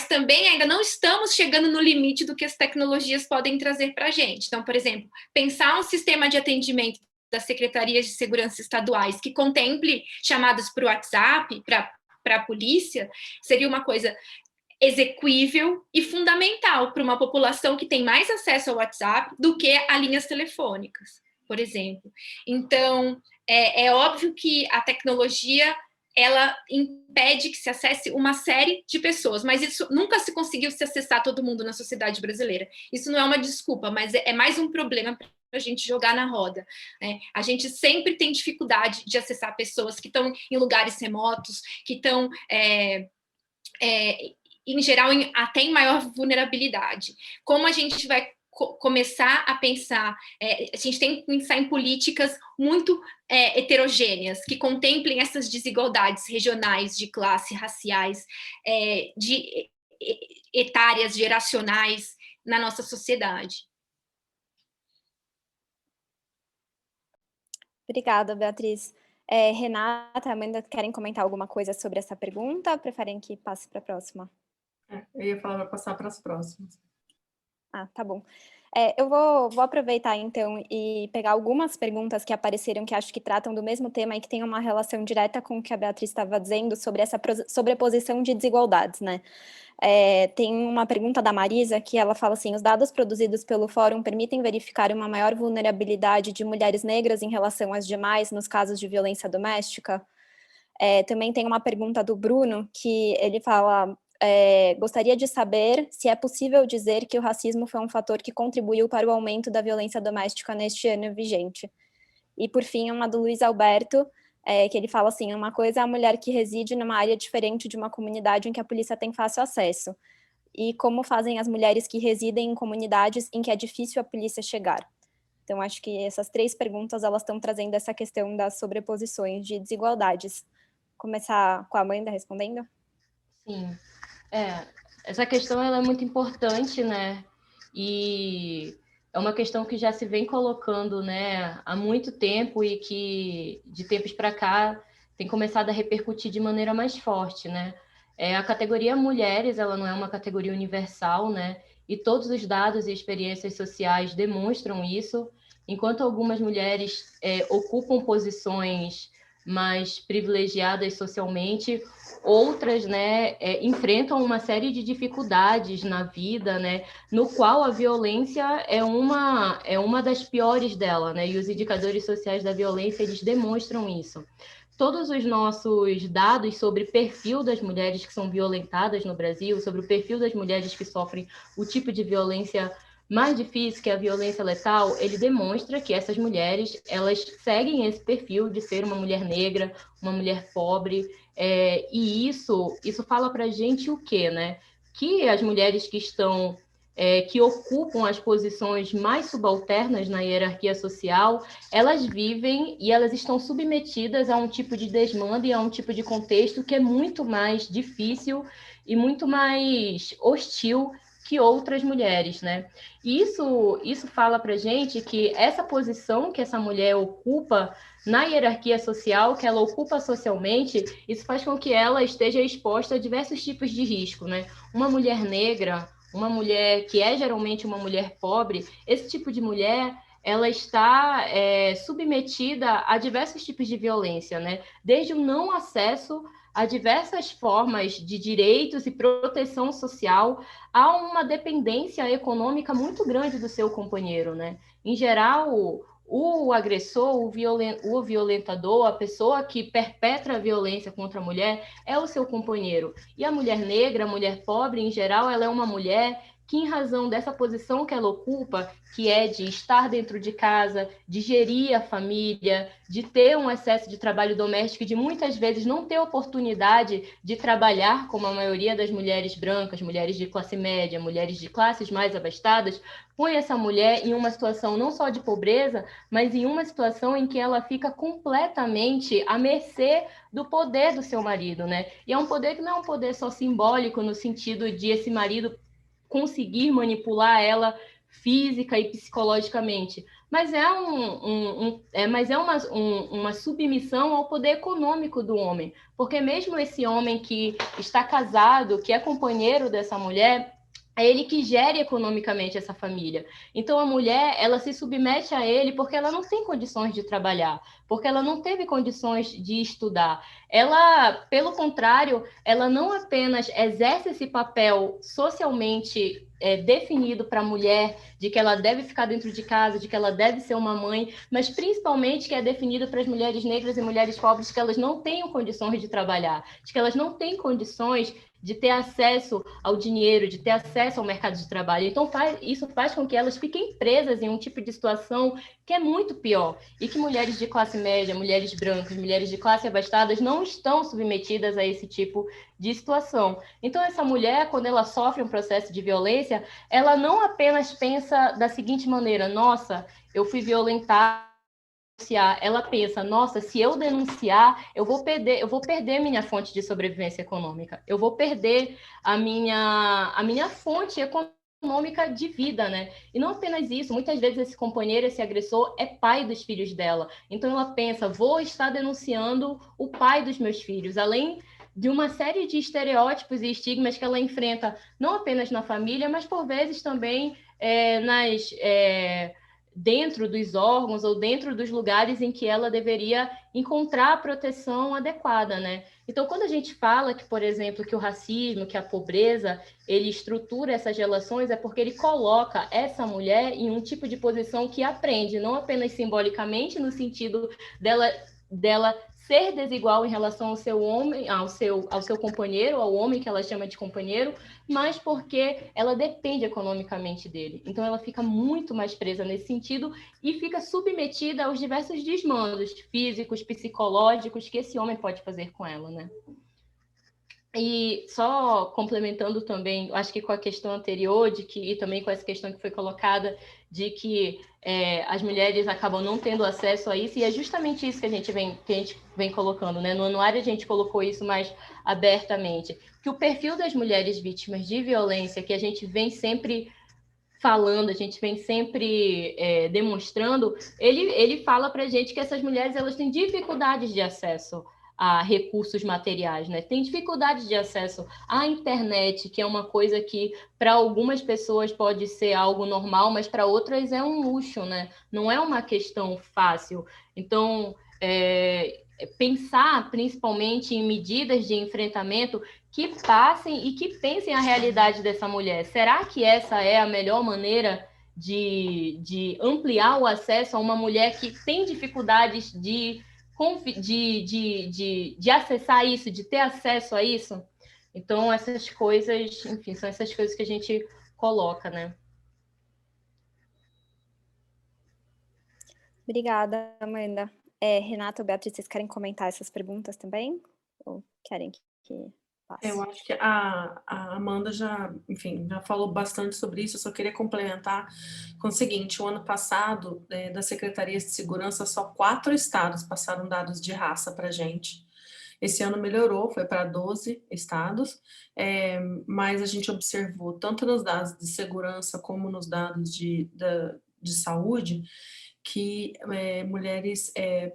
também ainda não estamos chegando no limite do que as tecnologias podem trazer para a gente. Então, por exemplo, pensar um sistema de atendimento das secretarias de segurança estaduais que contemple chamadas para o WhatsApp, para a polícia, seria uma coisa exequível e fundamental para uma população que tem mais acesso ao WhatsApp do que a linhas telefônicas, por exemplo. Então, é óbvio que a tecnologia ela impede que se acesse uma série de pessoas, mas isso nunca se conseguiu se acessar todo mundo na sociedade brasileira. Isso não é uma desculpa, mas é mais um problema para a gente jogar na roda, né? A gente sempre tem dificuldade de acessar pessoas que estão em lugares remotos, que estão, em geral, até em maior vulnerabilidade. Como a gente vai começar a pensar, a gente tem que pensar em políticas muito heterogêneas, que contemplem essas desigualdades regionais, de classe, raciais, de etárias, geracionais na nossa sociedade. Obrigada, Beatriz. Renata, Amanda, querem comentar alguma coisa sobre essa pergunta ou preferem que passe para a próxima? Eu ia falar para passar para as próximas. Ah, tá bom. Eu vou aproveitar, então, e pegar algumas perguntas que apareceram, que acho que tratam do mesmo tema e que têm uma relação direta com o que a Beatriz estava dizendo sobre essa sobreposição de desigualdades, né? Tem uma pergunta da Marisa, que ela fala assim: os dados produzidos pelo Fórum permitem verificar uma maior vulnerabilidade de mulheres negras em relação às demais nos casos de violência doméstica? Também tem uma pergunta do Bruno, que ele fala... gostaria de saber se é possível dizer que o racismo foi um fator que contribuiu para o aumento da violência doméstica neste ano vigente. E, por fim, uma do Luiz Alberto, que ele fala assim: uma coisa é a mulher que reside numa área diferente de uma comunidade em que a polícia tem fácil acesso, e como fazem as mulheres que residem em comunidades em que é difícil a polícia chegar. Então, acho que essas 3 perguntas, elas estão trazendo essa questão das sobreposições de desigualdades. Começar com a Amanda respondendo? Sim. Essa questão ela é muito importante, né? E é uma questão que já se vem colocando, né, há muito tempo e que, de tempos para cá, tem começado a repercutir de maneira mais forte, né? A categoria mulheres, ela não é uma categoria universal, né? E todos os dados e experiências sociais demonstram isso, enquanto algumas mulheres ocupam posições mais privilegiadas socialmente, outras, né, enfrentam uma série de dificuldades na vida, né, no qual a violência é uma das piores dela, né, e os indicadores sociais da violência, eles demonstram isso. Todos os nossos dados sobre o perfil das mulheres que são violentadas no Brasil, sobre o perfil das mulheres que sofrem o tipo de violência mais difícil, que é a violência letal, ele demonstra que essas mulheres, elas seguem esse perfil de ser uma mulher negra, uma mulher pobre, e isso fala para a gente o quê, né? Que as mulheres que estão, que ocupam as posições mais subalternas na hierarquia social, elas vivem e elas estão submetidas a um tipo de desmando e a um tipo de contexto que é muito mais difícil e muito mais hostil que outras mulheres, né? E isso fala para gente que essa posição que essa mulher ocupa na hierarquia social, que ela ocupa socialmente, isso faz com que ela esteja exposta a diversos tipos de risco, né? Uma mulher negra, uma mulher que é geralmente uma mulher pobre, esse tipo de mulher, ela está submetida a diversos tipos de violência, né? Desde o não acesso a diversas formas de direitos e proteção social, há uma dependência econômica muito grande do seu companheiro, né? Em geral, o agressor, o violentador, a pessoa que perpetra a violência contra a mulher é o seu companheiro. E a mulher negra, a mulher pobre, em geral, ela é uma mulher que, em razão dessa posição que ela ocupa, que é de estar dentro de casa, de gerir a família, de ter um excesso de trabalho doméstico e de muitas vezes não ter oportunidade de trabalhar como a maioria das mulheres brancas, mulheres de classe média, mulheres de classes mais abastadas, põe essa mulher em uma situação não só de pobreza, mas em uma situação em que ela fica completamente à mercê do poder do seu marido, né? E é um poder que não é um poder só simbólico, no sentido de esse marido conseguir manipular ela física e psicologicamente, mas é uma submissão ao poder econômico do homem, porque mesmo esse homem que está casado, que é companheiro dessa mulher, é ele que gere economicamente essa família. Então, a mulher, ela se submete a ele porque ela não tem condições de trabalhar, porque ela não teve condições de estudar. Ela, pelo contrário, ela não apenas exerce esse papel socialmente definido para a mulher, de que ela deve ficar dentro de casa, de que ela deve ser uma mãe, mas principalmente que é definido para as mulheres negras e mulheres pobres, que elas não tenham condições de trabalhar, de que elas não têm condições de ter acesso ao dinheiro, de ter acesso ao mercado de trabalho. Então, isso faz com que elas fiquem presas em um tipo de situação que é muito pior, e que mulheres de classe média, mulheres brancas, mulheres de classe abastadas não estão submetidas a esse tipo de situação. Então, essa mulher, quando ela sofre um processo de violência, ela não apenas pensa da seguinte maneira: nossa, eu fui violentada, ela pensa, nossa, se eu denunciar, eu vou perder minha fonte de sobrevivência econômica, eu vou perder a minha fonte econômica de vida, né? E não apenas isso, muitas vezes esse companheiro, esse agressor, é pai dos filhos dela. Então ela pensa, vou estar denunciando o pai dos meus filhos, além de uma série de estereótipos e estigmas que ela enfrenta, não apenas na família, mas por vezes também dentro dos órgãos ou dentro dos lugares em que ela deveria encontrar a proteção adequada, né? Então, quando a gente fala que, por exemplo, que o racismo, que a pobreza, ele estrutura essas relações, é porque ele coloca essa mulher em um tipo de posição que aprende, não apenas simbolicamente, no sentido dela ser desigual em relação ao seu homem, ao seu companheiro, ao homem que ela chama de companheiro, mas porque ela depende economicamente dele. Então ela fica muito mais presa nesse sentido e fica submetida aos diversos desmandos físicos, psicológicos que esse homem pode fazer com ela, né? E só complementando também, acho que com a questão anterior, e também com essa questão que foi colocada, de que as mulheres acabam não tendo acesso a isso, e é justamente isso que a gente vem colocando, né? No anuário a gente colocou isso mais abertamente, que o perfil das mulheres vítimas de violência, que a gente vem sempre falando, a gente vem sempre demonstrando, ele fala para a gente que essas mulheres elas têm dificuldades de acesso a recursos materiais, né? Tem dificuldade de acesso à internet, que é uma coisa que para algumas pessoas pode ser algo normal, mas para outras é um luxo, né? Não é uma questão fácil. Então, pensar principalmente em medidas de enfrentamento que passem e que pensem a realidade dessa mulher. Será que essa é a melhor maneira de ampliar o acesso a uma mulher que tem dificuldades de acessar isso, de ter acesso a isso? Então, essas coisas, enfim, são essas coisas que a gente coloca, né? Obrigada, Amanda. Renata ou Beatriz, vocês querem comentar essas perguntas também? Ou querem que passe? Eu acho que a Amanda já, enfim, já falou bastante sobre isso. Eu só queria complementar com o seguinte: o ano passado, das secretarias de segurança, só 4 estados passaram dados de raça para a gente. Esse ano melhorou, foi para 12 estados, mas a gente observou, tanto nos dados de segurança como nos dados de saúde, que mulheres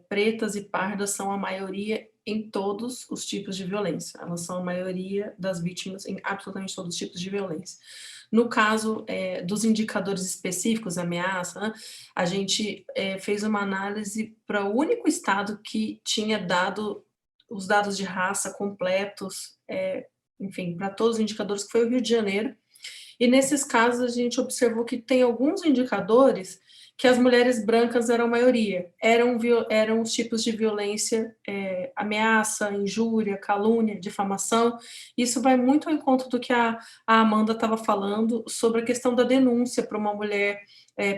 pretas e pardas são a maioria em todos os tipos de violência. Elas são a maioria das vítimas em absolutamente todos os tipos de violência. No caso dos indicadores específicos, ameaça, né, a gente fez uma análise para o único estado que tinha dado os dados de raça completos, enfim, para todos os indicadores, que foi o Rio de Janeiro. E nesses casos a gente observou que tem alguns indicadores que as mulheres brancas eram a maioria, eram os tipos de violência, ameaça, injúria, calúnia, difamação. Isso vai muito ao encontro do que a Amanda estava falando sobre a questão da denúncia para uma mulher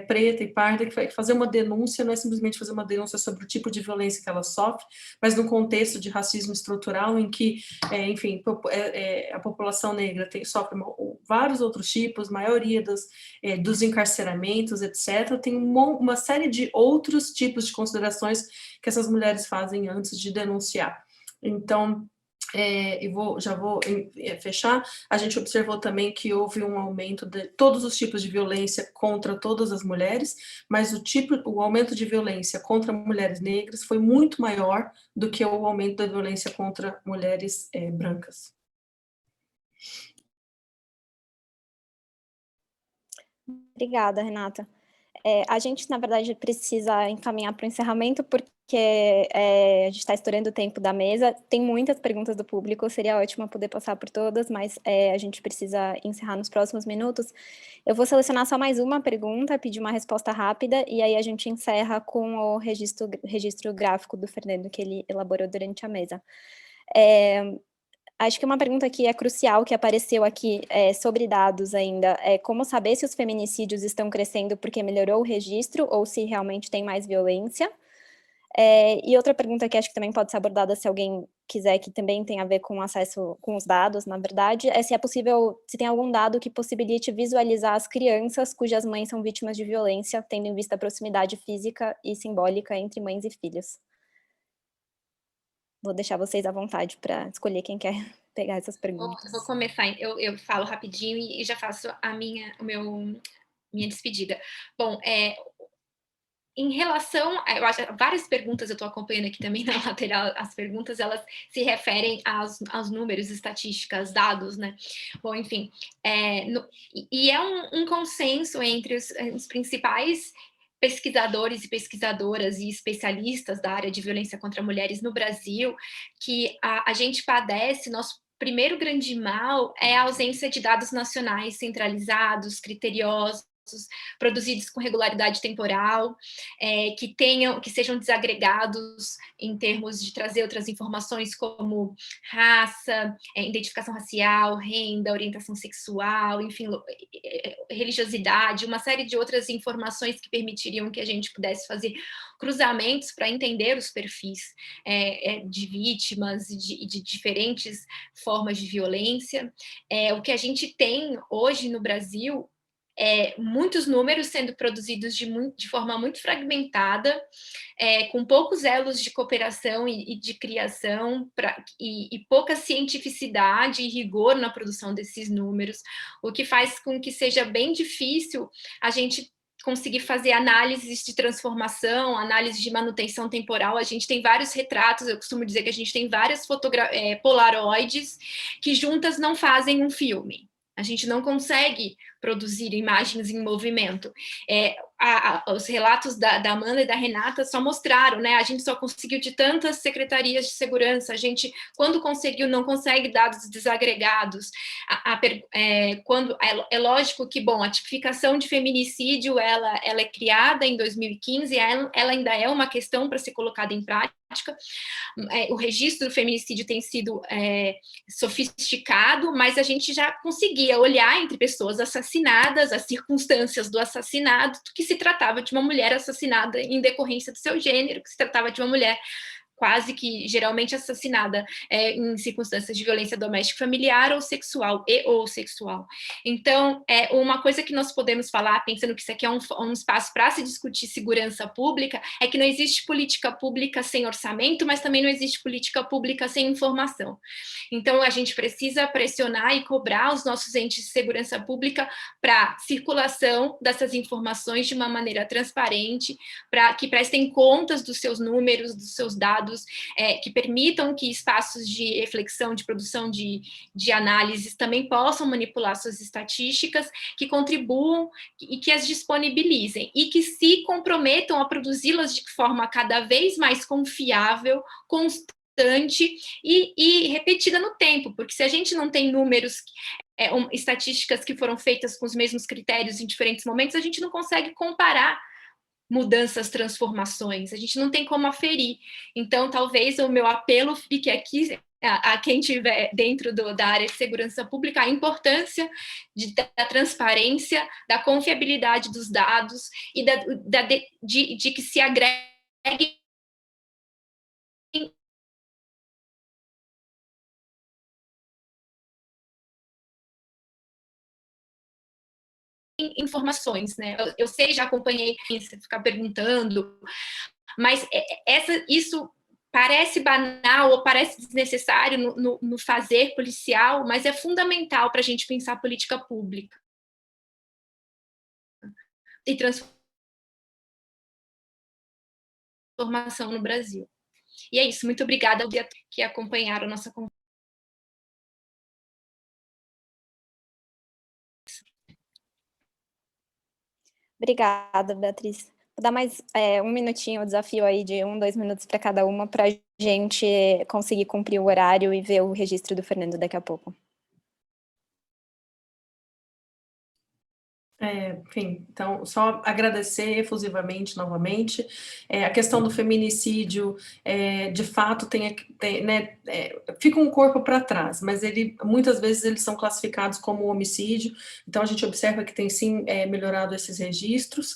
preta e parda, que vai fazer uma denúncia, não é simplesmente fazer uma denúncia sobre o tipo de violência que ela sofre, mas num contexto de racismo estrutural em que, enfim, a população negra sofre vários outros tipos, maioria dos encarceramentos, etc. Tem uma série de outros tipos de considerações que essas mulheres fazem antes de denunciar. Então, já vou fechar. A gente observou também que houve um aumento de todos os tipos de violência contra todas as mulheres, mas o aumento de violência contra mulheres negras foi muito maior do que o aumento da violência contra mulheres brancas. Obrigada, Renata. A gente, na verdade, precisa encaminhar para o encerramento, porque a gente está estourando o tempo da mesa. Tem muitas perguntas do público, seria ótimo poder passar por todas, mas a gente precisa encerrar nos próximos minutos. Eu vou selecionar só mais uma pergunta, pedir uma resposta rápida, e aí a gente encerra com o registro gráfico do Fernando, que ele elaborou durante a mesa. Acho que uma pergunta que é crucial, que apareceu aqui sobre dados ainda, é como saber se os feminicídios estão crescendo porque melhorou o registro ou se realmente tem mais violência. E outra pergunta que acho que também pode ser abordada se alguém quiser, que também tem a ver com acesso com os dados, na verdade, é se é possível, se tem algum dado que possibilite visualizar as crianças cujas mães são vítimas de violência, tendo em vista a proximidade física e simbólica entre mães e filhos. Vou deixar vocês à vontade para escolher quem quer pegar essas perguntas. Vou começar, eu falo rapidinho e já faço a minha despedida. Bom, em relação, eu acho várias perguntas, eu estou acompanhando aqui também na lateral, as perguntas, elas se referem aos números, estatísticas, dados, né? Bom, enfim, e é um consenso entre os principais pesquisadores e pesquisadoras e especialistas da área de violência contra mulheres no Brasil, que a gente padece, nosso primeiro grande mal é a ausência de dados nacionais centralizados, criteriosos, produzidos com regularidade temporal, que sejam desagregados em termos de trazer outras informações como raça, identificação racial, renda, orientação sexual, enfim, religiosidade, uma série de outras informações que permitiriam que a gente pudesse fazer cruzamentos para entender os perfis de vítimas e de diferentes formas de violência. O que a gente tem hoje no Brasil muitos números sendo produzidos de forma muito fragmentada, com poucos elos de cooperação e de criação, e pouca cientificidade e rigor na produção desses números, o que faz com que seja bem difícil a gente conseguir fazer análises de transformação, análise de manutenção temporal. A gente tem vários retratos, eu costumo dizer que a gente tem várias polaroides que juntas não fazem um filme. A gente não consegue produzir imagens em movimento. Os relatos da Amanda e da Renata só mostraram, né? A gente só conseguiu de tantas secretarias de segurança, a gente, quando conseguiu, não consegue dados desagregados. É lógico que, bom, a tipificação de feminicídio, ela é criada em 2015, ela ainda é uma questão para ser colocada em prática. O registro do feminicídio tem sido sofisticado, mas a gente já conseguia olhar entre pessoas assassinadas assassinadas, as circunstâncias do assassinato, que se tratava de uma mulher assassinada em decorrência do seu gênero, que se tratava de uma mulher quase que geralmente assassinada em circunstâncias de violência doméstica familiar ou sexual, Então, uma coisa que nós podemos falar, pensando que isso aqui é um espaço para se discutir segurança pública, é que não existe política pública sem orçamento, mas também não existe política pública sem informação. Então, a gente precisa pressionar e cobrar os nossos entes de segurança pública para circulação dessas informações de uma maneira transparente, para que prestem contas dos seus números, dos seus dados, que permitam que espaços de reflexão, de produção de análises também possam manipular suas estatísticas, que contribuam e que as disponibilizem, e que se comprometam a produzi-las de forma cada vez mais confiável, constante e repetida no tempo, porque se a gente não tem números, estatísticas que foram feitas com os mesmos critérios em diferentes momentos, a gente não consegue comparar mudanças, transformações, a gente não tem como aferir. Então, talvez o meu apelo fique aqui a quem estiver dentro da área de segurança pública, a importância da transparência, da confiabilidade dos dados e de que se agregue informações, né? Eu sei, já acompanhei, você ficar perguntando, mas isso parece banal ou parece desnecessário no fazer policial, mas é fundamental para a gente pensar política pública e transformação no Brasil. E é isso, muito obrigada aos que acompanharam a nossa conversa. Obrigada, Beatriz. Vou dar mais um minutinho, o desafio aí de 2 minutos para cada uma, para a gente conseguir cumprir o horário e ver o registro do Fernando daqui a pouco. Enfim, então, só agradecer efusivamente, novamente. A questão do feminicídio, de fato, né, fica um corpo para trás, mas muitas vezes eles são classificados como homicídio, então a gente observa que tem sim melhorado esses registros,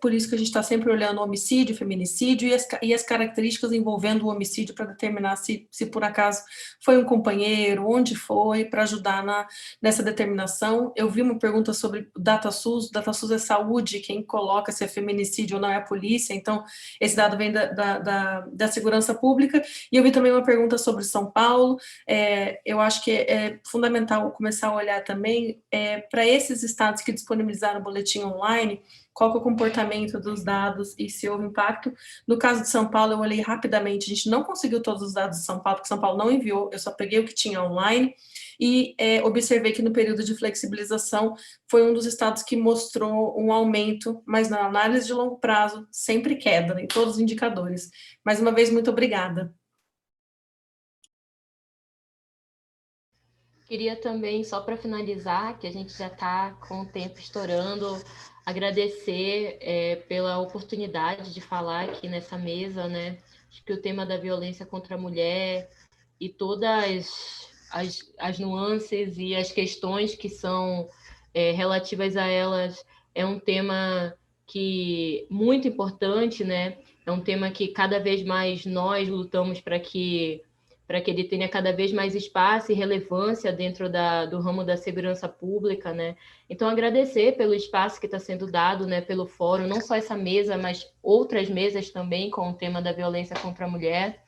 por isso que a gente está sempre olhando o homicídio, o feminicídio e as características envolvendo o homicídio para determinar se por acaso foi um companheiro, onde foi, para ajudar nessa determinação. Eu vi uma pergunta sobre DataSUS é saúde, quem coloca se é feminicídio ou não é a polícia, então esse dado vem da segurança pública. E eu vi também uma pergunta sobre São Paulo, eu acho que é fundamental começar a olhar também para esses estados que disponibilizaram o boletim online, qual que é o comportamento dos dados e se houve impacto. No caso de São Paulo, eu olhei rapidamente, a gente não conseguiu todos os dados de São Paulo, porque São Paulo não enviou, eu só peguei o que tinha online, e observei que no período de flexibilização foi um dos estados que mostrou um aumento, mas na análise de longo prazo, sempre queda em todos os indicadores. Mais uma vez, muito obrigada. Queria também, só para finalizar, que a gente já está com o tempo estourando, agradecer pela oportunidade de falar aqui nessa mesa, né? Acho que o tema da violência contra a mulher e todas as nuances e as questões que são relativas a elas é um tema muito importante, né? É um tema que cada vez mais nós lutamos para que ele tenha cada vez mais espaço e relevância dentro do ramo da segurança pública, né? Então, agradecer pelo espaço que está sendo dado, né, pelo fórum, não só essa mesa, mas outras mesas também com o tema da violência contra a mulher.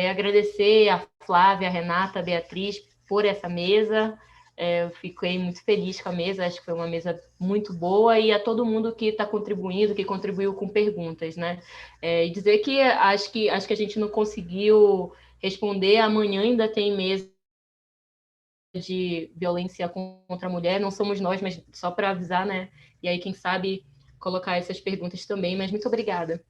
Agradecer a Flávia, a Renata, a Beatriz por essa mesa. Eu fiquei muito feliz com a mesa, acho que foi uma mesa muito boa, e a todo mundo que está contribuindo, que contribuiu com perguntas, né? E dizer que acho que a gente não conseguiu responder, amanhã ainda tem mesa de violência contra a mulher, não somos nós, mas só para avisar, né? E aí, quem sabe, colocar essas perguntas também, mas muito obrigada.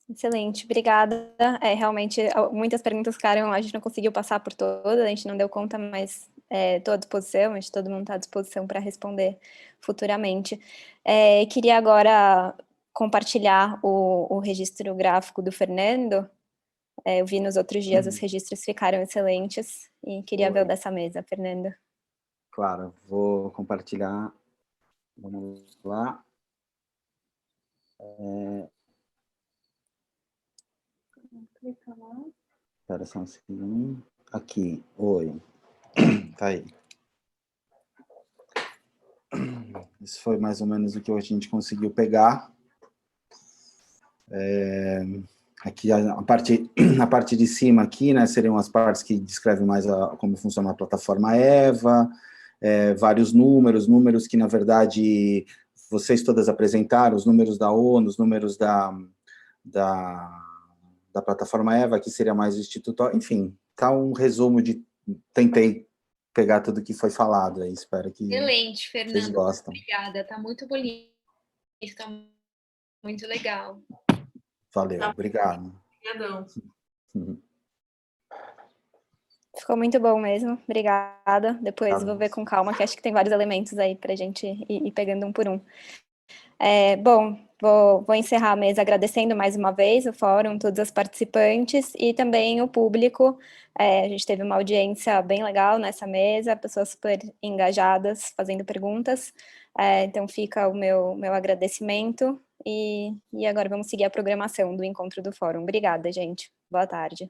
Excelente, obrigada. Realmente, muitas perguntas ficaram, a gente não conseguiu passar por todas, a gente não deu conta, mas estou à disposição, todo mundo está à disposição para responder futuramente. Queria agora compartilhar o registro gráfico do Fernando. Eu vi nos outros dias, os registros ficaram excelentes, e queria ver o dessa mesa, Fernando. Claro, vou compartilhar. Vamos lá. Espera só um segundo. Aqui, oi. Tá aí. Isso foi mais ou menos o que a gente conseguiu pegar. Aqui a parte de cima aqui, né, seriam as partes que descrevem mais como funciona a plataforma EVA, vários números que, na verdade, vocês todas apresentaram, os números da ONU, os números da plataforma EVA, que seria mais o Instituto, enfim, tá um resumo de... Tentei pegar tudo que foi falado aí, espero que Excelente, vocês Fernanda. gostam. Obrigada, tá muito bonito, tá muito legal. Valeu, obrigado. Obrigadão. Ficou muito bom mesmo, obrigada. Depois vou ver com calma, que acho que tem vários elementos aí para a gente ir pegando um por um. Bom, vou encerrar a mesa agradecendo mais uma vez o fórum, todos os participantes e também o público. A gente teve uma audiência bem legal nessa mesa, pessoas super engajadas, fazendo perguntas. Então fica o meu agradecimento e agora vamos seguir a programação do encontro do fórum. Obrigada, gente. Boa tarde.